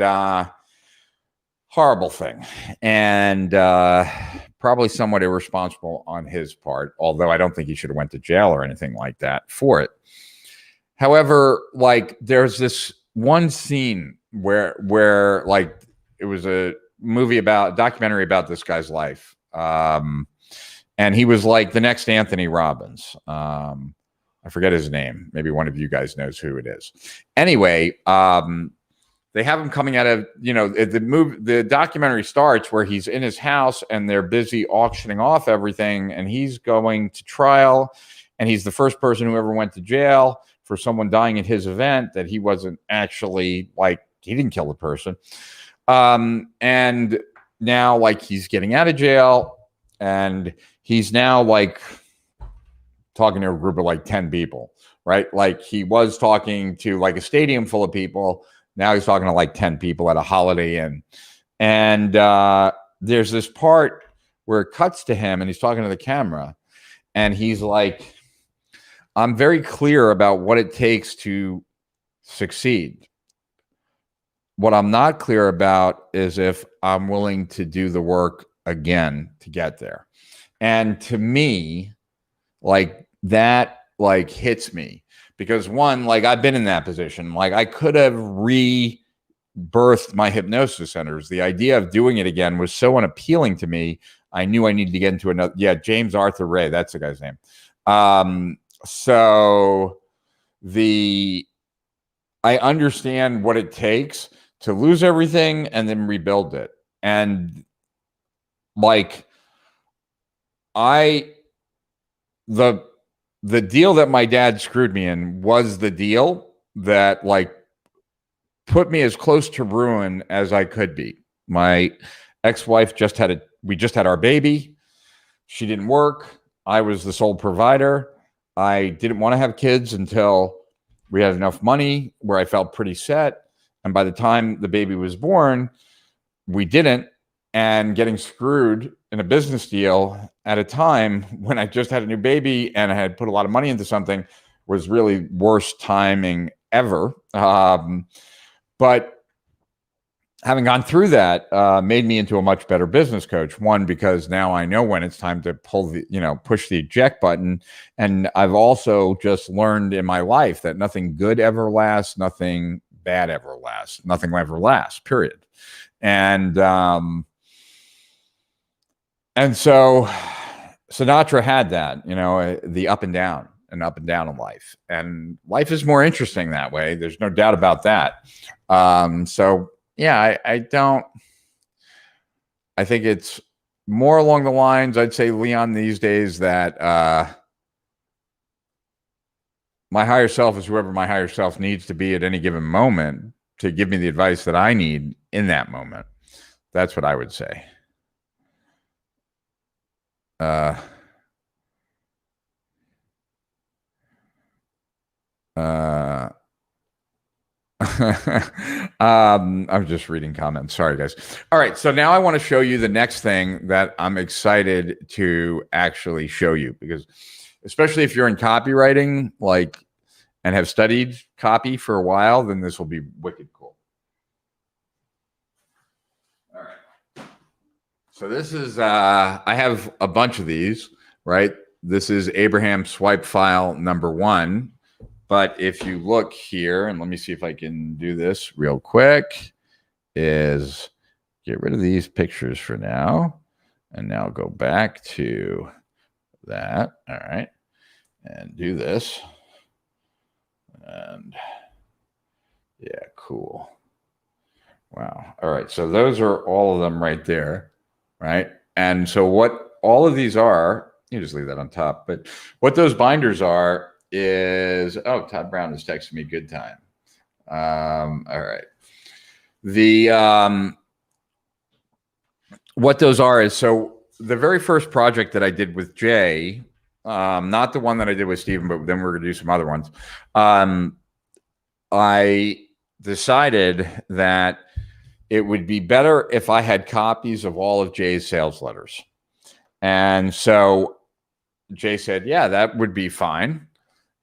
probably somewhat irresponsible on his part, although I don't think he should have went to jail or anything like that for it. However, like, there's this one scene where like, it was a documentary about this guy's life. And he was like the next Anthony Robbins. I forget his name. Maybe one of you guys knows who it is. Anyway, they have him coming out of, the documentary starts where he's in his house and they're busy auctioning off everything, and he's going to trial, and he's the first person who ever went to jail for someone dying at his event that he wasn't actually, like, he didn't kill the person. And now, like, he's getting out of jail, and he's now, like, talking to a group of like 10 people, right? Like, he was talking to like a stadium full of people. Now he's talking to like 10 people at a Holiday Inn. And there's this part where it cuts to him and he's talking to the camera. And he's like, I'm very clear about what it takes to succeed. What I'm not clear about is if I'm willing to do the work again to get there. And to me, like, that like hits me because, one, like, I've been in that position. Like, I could have rebirthed my hypnosis centers. The idea of doing it again was so unappealing to me. I knew I needed to get into another. Yeah, James Arthur Ray, that's the guy's name. So I understand what it takes to lose everything and then rebuild it. And like, the deal that my dad screwed me in was the deal that like put me as close to ruin as I could be. My ex-wife we just had our baby. She didn't work. I was the sole provider. I didn't want to have kids until we had enough money where I felt pretty set. And by the time the baby was born, we didn't. And getting screwed in a business deal at a time when I just had a new baby and I had put a lot of money into something was really worst timing ever. But having gone through that made me into a much better business coach. One, because now I know when it's time to pull the, push the eject button. And I've also just learned in my life that nothing good ever lasts, nothing bad ever lasts, nothing ever lasts, period. And so Sinatra had that, the up and down in life. And life is more interesting that way. There's no doubt about that. So yeah, I think it's more along the lines, I'd say, Leon, these days, that my higher self is whoever my higher self needs to be at any given moment to give me the advice that I need in that moment. That's what I would say. I'm just reading comments. Sorry, guys. All right. So now I want to show you the next thing that I'm excited to actually show you, because especially if you're in copywriting, and have studied copy for a while, then this will be wicked cool. All right. So this is, I have a bunch of these, right? This is Abraham swipe file number 1. But if you look here, and let me see if I can do this real quick, is get rid of these pictures for now. And now go back to that. All right. And do this. And yeah, cool. Wow. All right. So those are all of them right there. Right. And so what all of these are, you just leave that on top. But what those binders are is, oh, Todd Brown is texting me, good time. All right. The what those are is, so the very first project that I did with Jay, not the one that I did with Steven, but then we're going to do some other ones. I decided that it would be better if I had copies of all of Jay's sales letters. And so Jay said, yeah, that would be fine.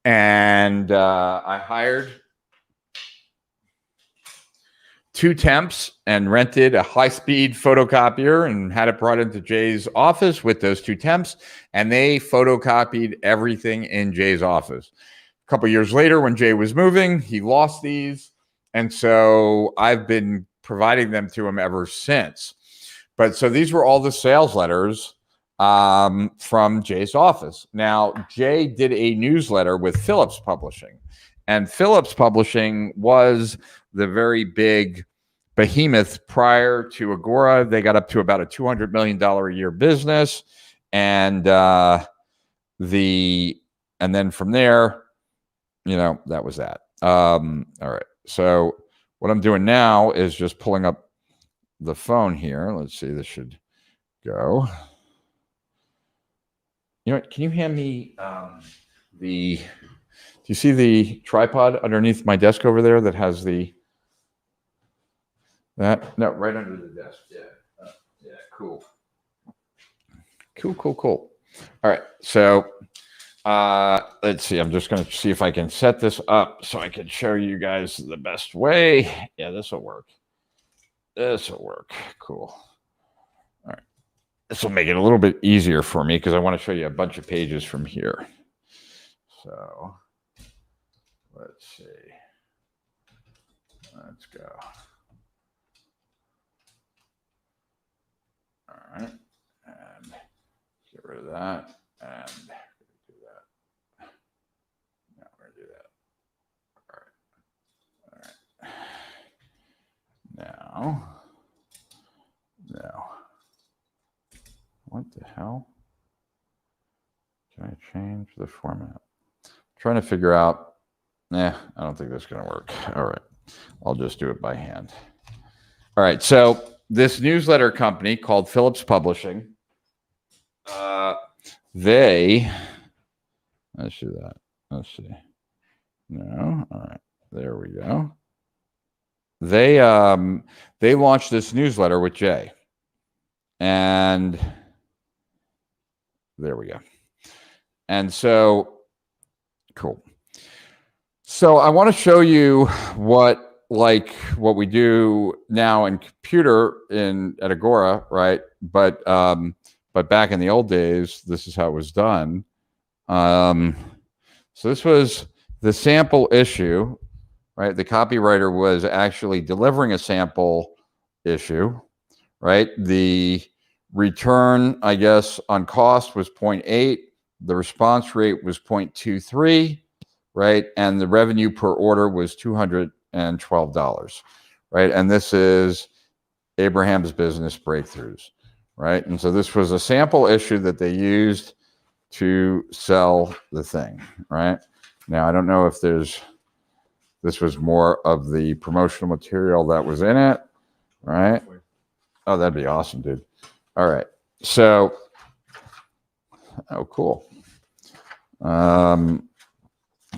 And I hired 2 temps and rented a high-speed photocopier and had it brought into Jay's office with those 2 temps, and they photocopied everything in Jay's office. A couple years later, when Jay was moving, he lost these, and so I've been providing them to him ever since. But so these were all the sales letters from Jay's office. Now, Jay did a newsletter with Phillips Publishing, and Phillips Publishing was the very big behemoth prior to Agora. They got up to about a $200 million a year business. And and then from there, that was that. All right. So what I'm doing now is just pulling up the phone here. Let's see, this should go. You know what? Can you hand me do you see the tripod underneath my desk over there that has no, right under the desk. Yeah. Yeah. Cool. Cool. All right. So let's see. I'm just going to see if I can set this up so I can show you guys the best way. Yeah, this will work. Cool. All right. This will make it a little bit easier for me because I want to show you a bunch of pages from here. So let's see. Let's go. All right. And get rid of that. And do that. No, we're going to do that. All right. Now, what the hell? Can I change the format? I'm trying to figure out. I don't think that's going to work. All right. I'll just do it by hand. All right. So this newsletter company called Phillips Publishing, let's do that. Let's see. No. All right. There we go. They launched this newsletter with Jay. And there we go. And so, cool. So I want to show you what we do now in computer at Agora, right? But back in the old days, this is how it was done. So this was the sample issue, right? The copywriter was actually delivering a sample issue, right? The return, I guess, on cost was 0.8. The response rate was 0.23, right? And the revenue per order was $212, right? And this is Abraham's Business Breakthroughs, right? And so this was a sample issue that they used to sell the thing, right? Now, I don't know if this was more of the promotional material that was in it, right? Oh, that'd be awesome, dude. All right. So, oh, cool.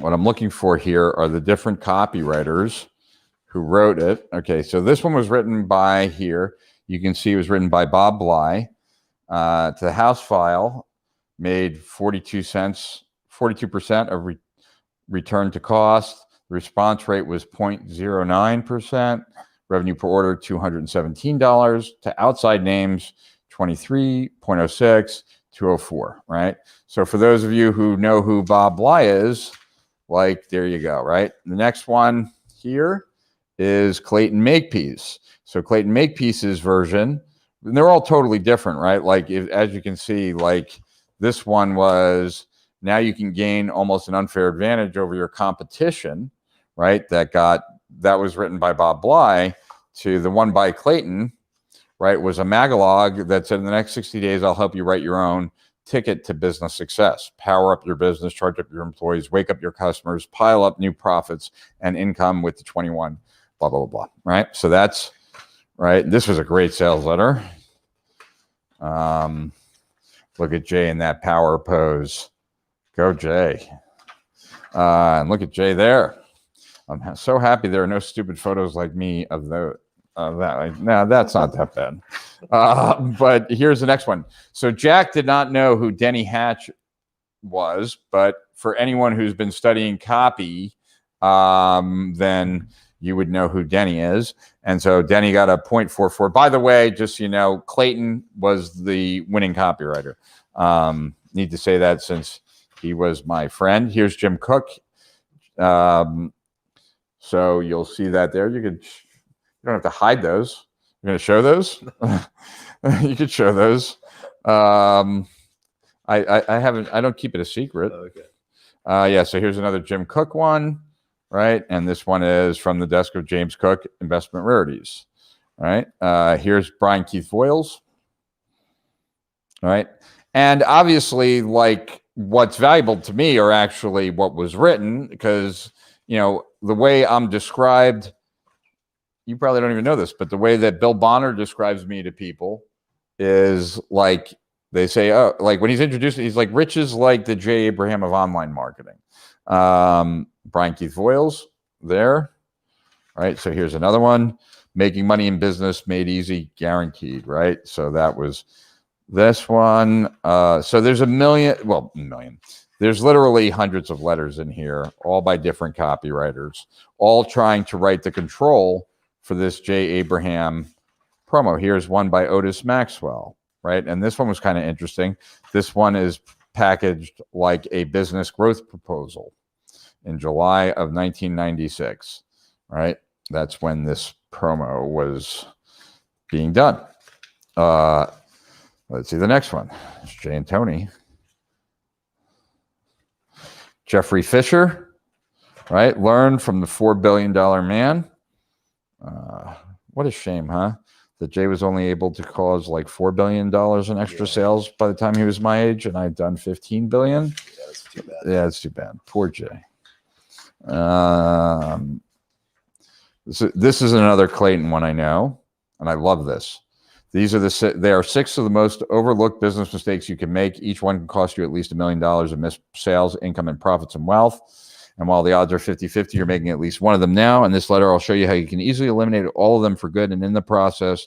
What I'm looking for here are the different copywriters who wrote it. Okay, so this one was written by here. You can see it was written by Bob Bly. To the house file, made 42 cents, 42% of return to cost. The response rate was 0.09%. Revenue per order, $217. To outside names, 23.06, 204, right? So for those of you who know who Bob Bly is, there you go, right? The next one here is Clayton Makepeace. So Clayton Makepeace's version, and they're all totally different, right? As you can see, this one was, now you can gain almost an unfair advantage over your competition, right? That was written by Bob Bly. To the one by Clayton, right, was a magalog that said, in the next 60 days, I'll help you write your own ticket to business success. Power up your business, charge up your employees, wake up your customers, pile up new profits and income with the 21, blah, blah, blah, blah, right? So that's, right, this was a great sales letter. Look at Jay in that power pose. Go, Jay. And look at Jay there. I'm so happy there are no stupid photos like me of that. No, that's not that bad. But here's the next one. So Jack did not know who Denny Hatch was, but for anyone who's been studying copy, then you would know who Denny is. And so Denny got a 0.44. By the way, just so you know, Clayton was the winning copywriter. Need to say that since he was my friend. Here's Jim Cook. So you'll see that there. You don't have to hide those. You're going to show those? You could show those. I don't keep it a secret. Oh, okay. Yeah, so here's another Jim Cook one, right? And this one is from the desk of James Cook, Investment Rarities, right? Here's Brian Keith Voiles, right? And obviously, what's valuable to me are actually what was written, because, the way I'm described, you probably don't even know this, but the way that Bill Bonner describes me to people is they say, oh, when he's introduced, he's like, Rich is like the Jay Abraham of online marketing. Brian Keith Voiles there, right? So here's another one, making money in business made easy, guaranteed, right? So that was this one. So there's a million. There's literally hundreds of letters in here, all by different copywriters, all trying to write the control for this Jay Abraham promo. Here's one by Otis Maxwell, right? And this one was kind of interesting. This one is packaged like a business growth proposal in July of 1996, right? That's when this promo was being done. Let's see the next one. It's Jay and Tony. Jeffrey Fisher, right? Learn from the $4 billion man. What a shame, huh? That Jay was only able to cause $4 billion in extra sales by the time he was my age, and I'd done 15 billion. Yeah, that's too bad. Yeah, it's too bad. Poor Jay. This is another Clayton one I know, and I love this. They are 6 of the most overlooked business mistakes you can make. Each one can cost you at least $1 million in missed sales, income, and profits and wealth. And while the odds are 50-50, you're making at least one of them now. In this letter, I'll show you how you can easily eliminate all of them for good, and in the process,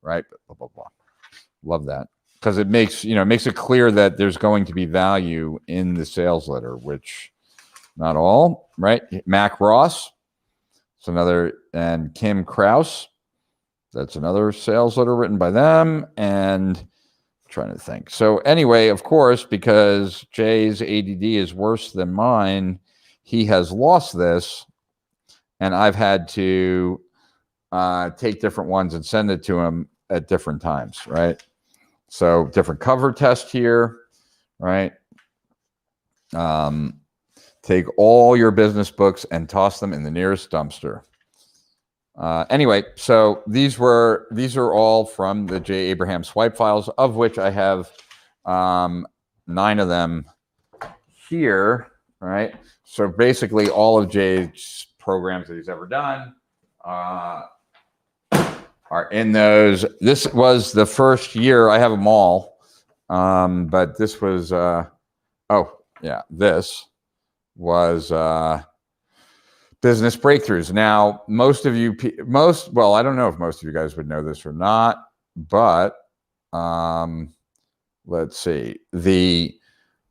right? Blah, blah, blah. Love that, because it makes it clear that there's going to be value in the sales letter, which not all, right? Mac Ross, it's another, and Kim Kraus, that's another sales letter written by them. And I'm trying to think. So anyway, of course, because Jay's ADD is worse than mine, he has lost this, and I've had to take different ones and send it to him at different times, right? So different cover test here, right? Take all your business books and toss them in the nearest dumpster. Anyway, so these are all from the J. Abraham swipe files, of which I have 9 of them here, right? So basically all of Jay's programs that he's ever done are in those. This was the first year. I have them all, but this was, oh yeah, this was business breakthroughs. Now, most of you, well, I don't know if most of you guys would know this or not, but let's see. I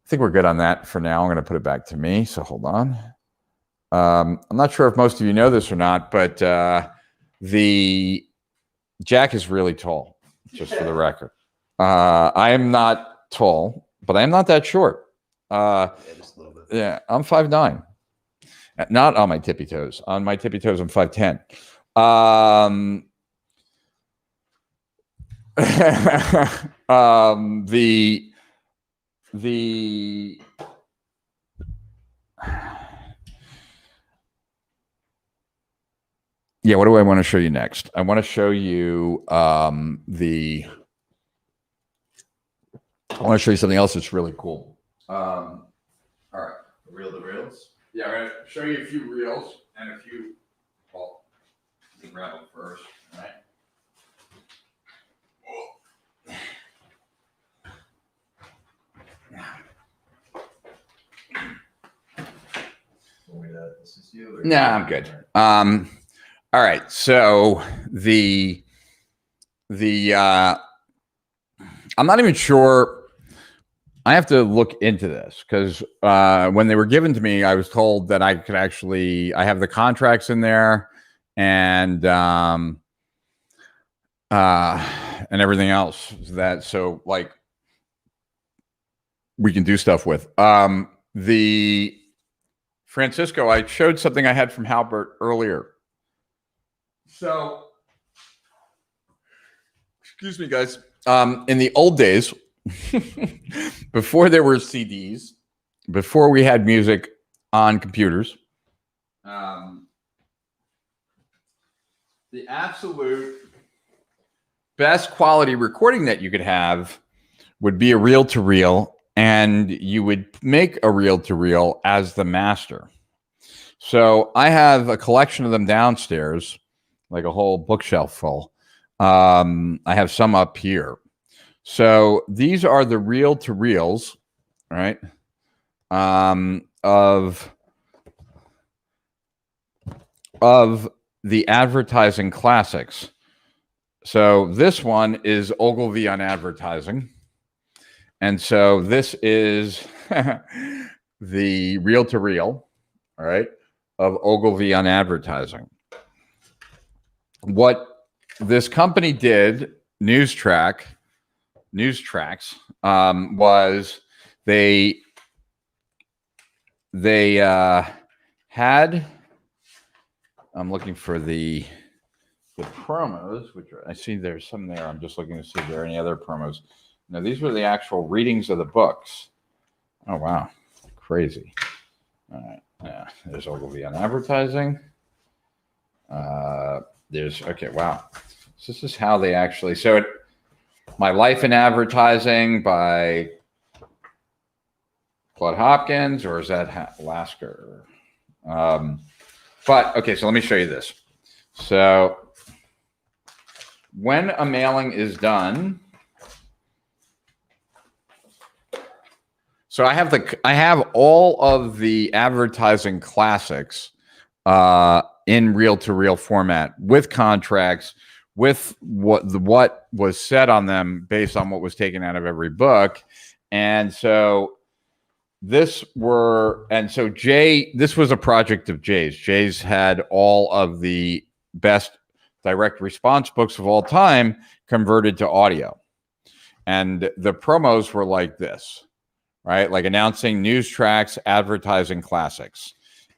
think we're good on that for now. I'm going to put it back to me, so hold on. I'm not sure if most of you know this or not, but Jack is really tall, just for the record. I am not tall, but I am not that short. Yeah, I'm 5'9". Not on my tippy toes. On my tippy toes, I'm 5'10". Yeah, what do I want to show you next? I want to show you I want to show you something else that's really cool. All right, reel to reels. Yeah, I'm going to show you a few reels and a few. Well, you can grab them first, all right? No, I'm good. All right, so I'm not even sure. I have to look into this because when they were given to me, I was told that I could actually, I have the contracts in there and everything else that, so like we can do stuff with. The Francisco, I showed something I had from Halbert earlier. So, excuse me, guys. In the old days, before there were CDs, before we had music on computers, the absolute best quality recording that you could have would be a reel-to-reel, and you would make a reel-to-reel as the master. So I have a collection of them downstairs, like a whole bookshelf full. I have some up here. So these are the reel-to-reels, right? Of the advertising classics. So this one is Ogilvy on advertising. And so this is the reel-to-reel, all right, of Ogilvy on advertising. What this company did, Newstracks, was they had, I'm looking for the promos, which I see there's some there. I'm just looking to see if there are any other promos. Now, these were the actual readings of the books. Oh, wow. Crazy. All right. Yeah, there's Ogilvy on advertising. Okay, wow. So this is how they actually, My Life in Advertising by Claude Hopkins, or is that Lasker? But, okay, so let me show you this. So when a mailing is done, so I have all of the advertising classics in reel-to-reel format with contracts, with what was said on them based on what was taken out of every book. And so so Jay, this was a project of Jay's. Jay's had all of the best direct response books of all time converted to audio. And the promos were like this, right? Like announcing news tracks, advertising classics,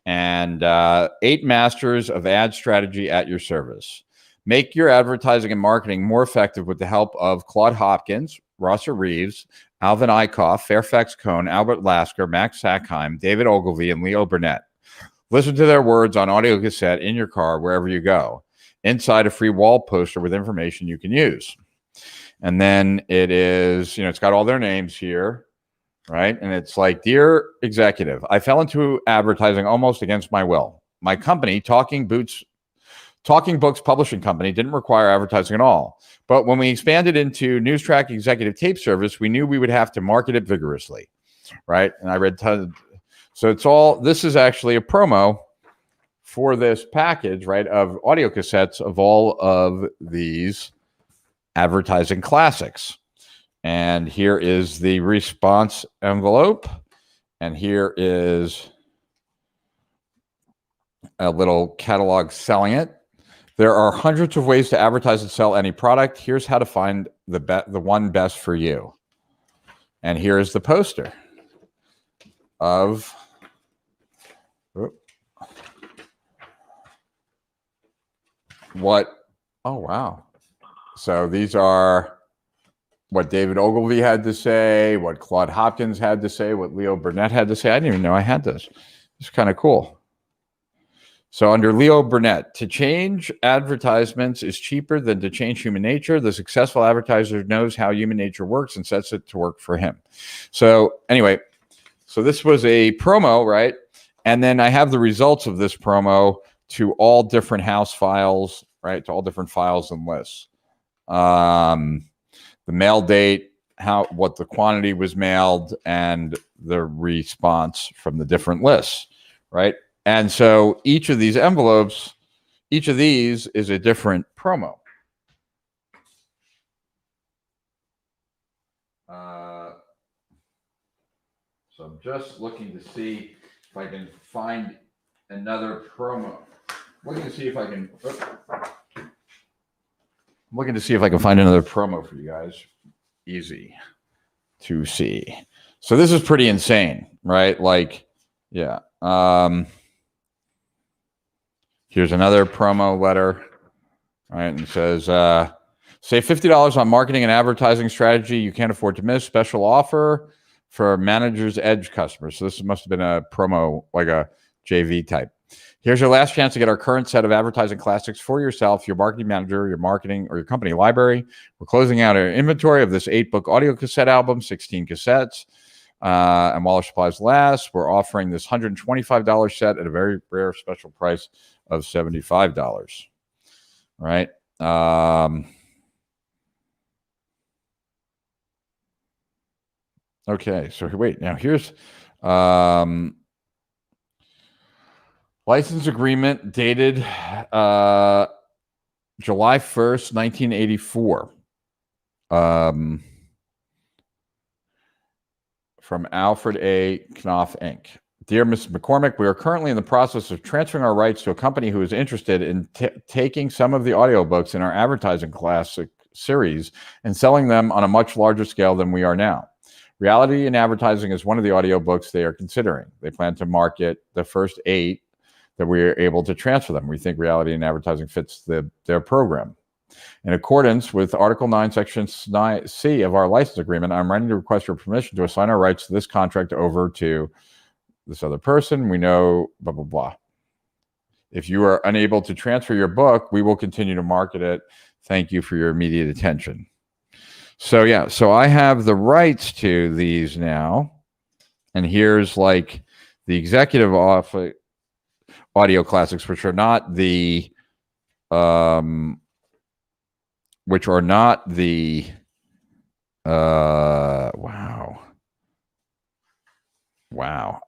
and 8 masters of ad strategy at your service. Make your advertising and marketing more effective with the help of Claude Hopkins, Rosser Reeves, Alvin Eichhoff, Fairfax Cohn, Albert Lasker, Max Sackheim, David Ogilvy, and Leo Burnett. Listen to their words on audio cassette in your car, wherever you go, inside a free wall poster with information you can use. And then it is, it's got all their names here, right? And it's like, dear executive, I fell into advertising almost against my will. My company, Talking Books Publishing Company, didn't require advertising at all. But when we expanded into NewsTrack Executive Tape Service, we knew we would have to market it vigorously, right? And I read tons. So this is actually a promo for this package, right, of audio cassettes of all of these advertising classics. And here is the response envelope. And here is a little catalog selling it. There are hundreds of ways to advertise and sell any product. Here's how to find the one best for you. And here's the poster of what. Oh, wow. So these are what David Ogilvy had to say, what Claude Hopkins had to say, what Leo Burnett had to say. I didn't even know I had this. It's kind of cool. So under Leo Burnett, to change advertisements is cheaper than to change human nature. The successful advertiser knows how human nature works and sets it to work for him. So anyway, so this was a promo, right? And then I have the results of this promo to all different house files, right? To all different files and lists. The mail date, what the quantity was mailed, and the response from the different lists, right? And so each of these envelopes, each of these is a different promo. So I'm just looking to see if I can find another promo. Looking to see if I can. I'm looking to see if I can find another promo for you guys. Easy to see. So this is pretty insane, right? Like, yeah. Here's another promo letter, right? And it says, save $50 on marketing and advertising strategy you can't afford to miss. Special offer for Manager's Edge customers. So this must have been a promo, like a JV type. Here's your last chance to get our current set of advertising classics for yourself, your marketing manager, your marketing, or your company library. We're closing out our inventory of this 8-book audio cassette album, 16 cassettes. And while our supplies last, we're offering this $125 set at a very rare special price of $75. Right? Okay, so wait, now here's license agreement dated July 1st, 1984. From Alfred A. Knopf, Inc. Dear Mrs. McCormick, we are currently in the process of transferring our rights to a company who is interested in taking some of the audiobooks in our advertising classic series and selling them on a much larger scale than we are now. Reality in Advertising is one of the audiobooks they are considering. They plan to market the first 8 that we are able to transfer them. We think Reality in Advertising fits their program. In accordance with Article 9, Section C of our license agreement, I'm ready to request your permission to assign our rights to this contract over to this other person. We know, blah, blah, blah. If you are unable to transfer your book, we will continue to market it. Thank you for your immediate attention. So, yeah, so I have the rights to these now. And here's like the executive audio classics, which are not the wow.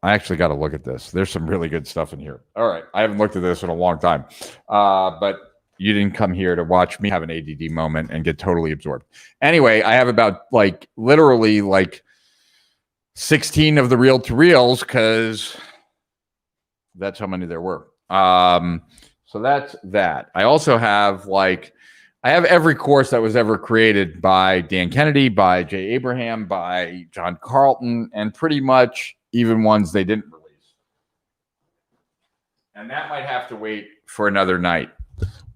I actually got to look at this. There's some really good stuff in here. All right. I haven't looked at this in a long time. But you didn't come here to watch me have an ADD moment and get totally absorbed. Anyway, I have about literally 16 of the reel to reels, because that's how many there were. So that's that. I also have I have every course that was ever created by Dan Kennedy, by Jay Abraham, by John Carlton, and pretty much even ones they didn't release. And that might have to wait for another night.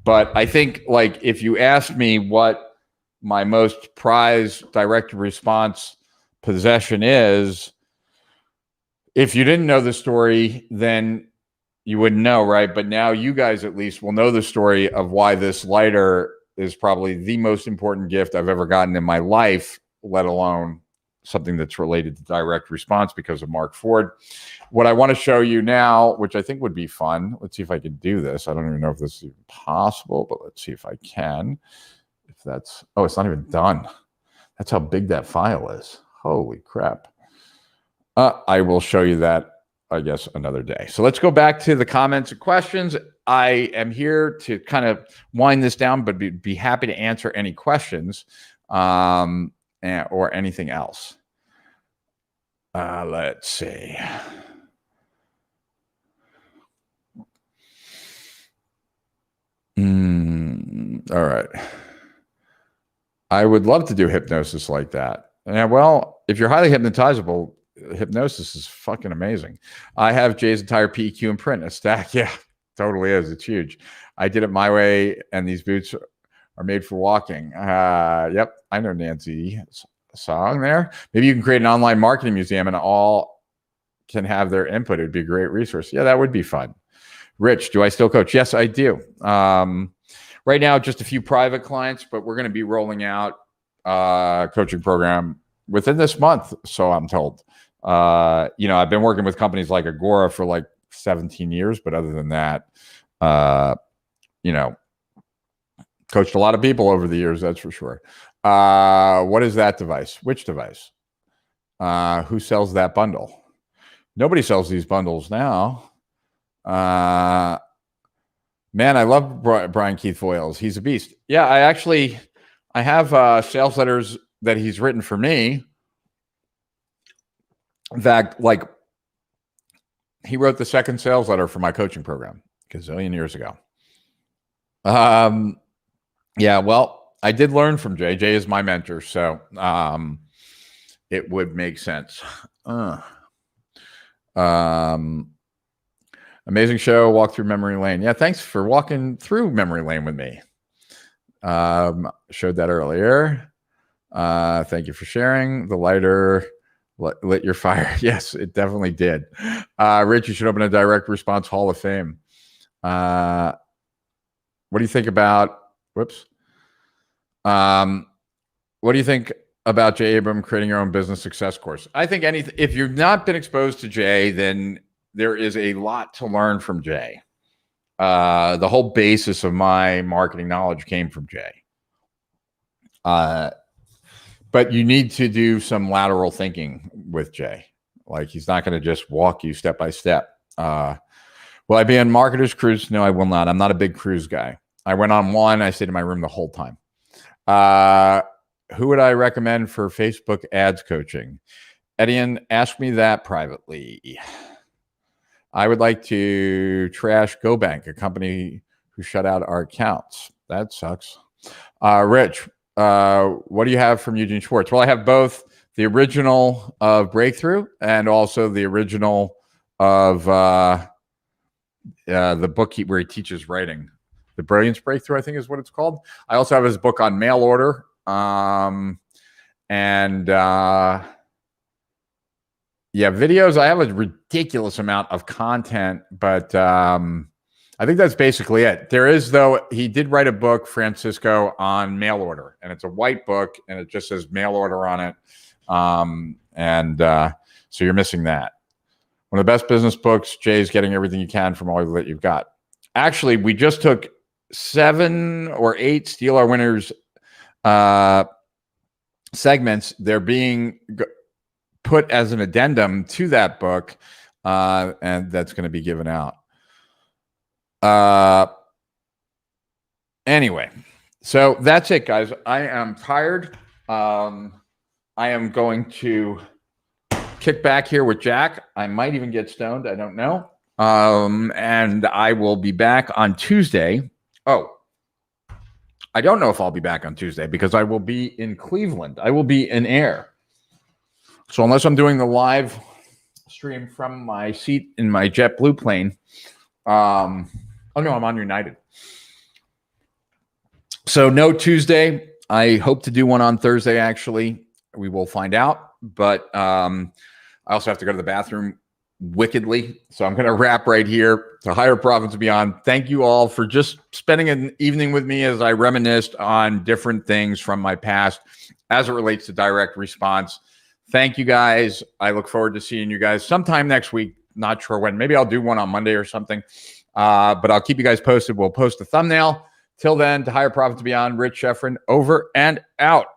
But I think, if you asked me what my most prized direct response possession is, if you didn't know the story, then you wouldn't know, right? But now you guys at least will know the story of why this lighter is probably the most important gift I've ever gotten in my life, let alone something that's related to direct response because of Mark Ford. What I want to show you now, which I think would be fun. Let's see if I can do this. I don't even know if this is even possible, but let's see if I can. If that's, oh, it's not even done. That's how big that file is. Holy crap. I will show you that, I guess, another day. So let's go back to the comments and questions. I am here to kind of wind this down, but be happy to answer any questions or anything else. Let's see. All right. I would love to do hypnosis like that. Yeah, well, if you're highly hypnotizable, hypnosis is fucking amazing. I have Jay's entire PEQ in print, a stack. Yeah, totally is. It's huge. I did it my way, and these boots are made for walking. Yep, I know Nancy's song there. Maybe you can create an online marketing museum and all can have their input. It'd be a great resource. Yeah, that would be fun. Rich, do I still coach? Yes, I do. Right now, just a few private clients, but we're going to be rolling out a coaching program within this month, so I'm told. I've been working with companies like Agora for 17 years, but other than that, coached a lot of people over the years, that's for sure. What is that device? Which device? Who sells that bundle? Nobody sells these bundles now. Man, I love Brian Keith Voiles. He's a beast. Yeah, I have sales letters that he's written for me. In fact, he wrote the second sales letter for my coaching program a gazillion years ago. Yeah, well, I did learn from Jay. Jay is my mentor, so it would make sense. Amazing show. Walk through memory lane. Yeah, thanks for walking through memory lane with me. Showed that earlier. Thank you for sharing. The lighter lit your fire. Yes, it definitely did. Rich, you should open a direct response Hall of Fame. What do you think about, whoops. What do you think about Jay Abram creating your own business success course? I think if you've not been exposed to Jay, then there is a lot to learn from Jay. The whole basis of my marketing knowledge came from Jay. But you need to do some lateral thinking with Jay. He's not going to just walk you step by step. Will I be on Marketer's Cruise? No, I will not. I'm not a big cruise guy. I went on one. I stayed in my room the whole time. Who would I recommend for Facebook ads coaching? Edian, ask me that privately. I would like to trash GoBank, a company who shut out our accounts. That sucks. Rich, what do you have from Eugene Schwartz? Well, I have both the original of Breakthrough and also the original of the book where he teaches writing. The Brilliance Breakthrough, I think is what it's called. I also have his book on mail order. Yeah, videos. I have a ridiculous amount of content, but I think that's basically it. There is, though, he did write a book, Francisco, on mail order, and it's a white book, and it just says mail order on it. So you're missing that. One of the best business books. Jay's Getting Everything You Can from All That You've Got. Actually, we just took 7 or 8 Steal Our Winners segments. They're being put as an addendum to that book, and that's going to be given out. Anyway, so that's it, guys. I am tired. I am going to kick back here with Jack. I might even get stoned. I don't know. And I will be back on Tuesday. Oh, I don't know if I'll be back on Tuesday because I will be in Cleveland. I will be in air. So unless I'm doing the live stream from my seat in my JetBlue plane, oh no, I'm on United. So no Tuesday. I hope to do one on Thursday, actually. We will find out. But I also have to go to the bathroom wickedly. So I'm going to wrap right here. To Higher Profits Beyond. Thank you all for just spending an evening with me as I reminisced on different things from my past as it relates to direct response. Thank you, guys. I look forward to seeing you guys sometime next week. Not sure when. Maybe I'll do one on Monday or something. But I'll keep you guys posted. We'll post a thumbnail. Till then, to Higher Profits Beyond, Rich Sheffrin, over and out.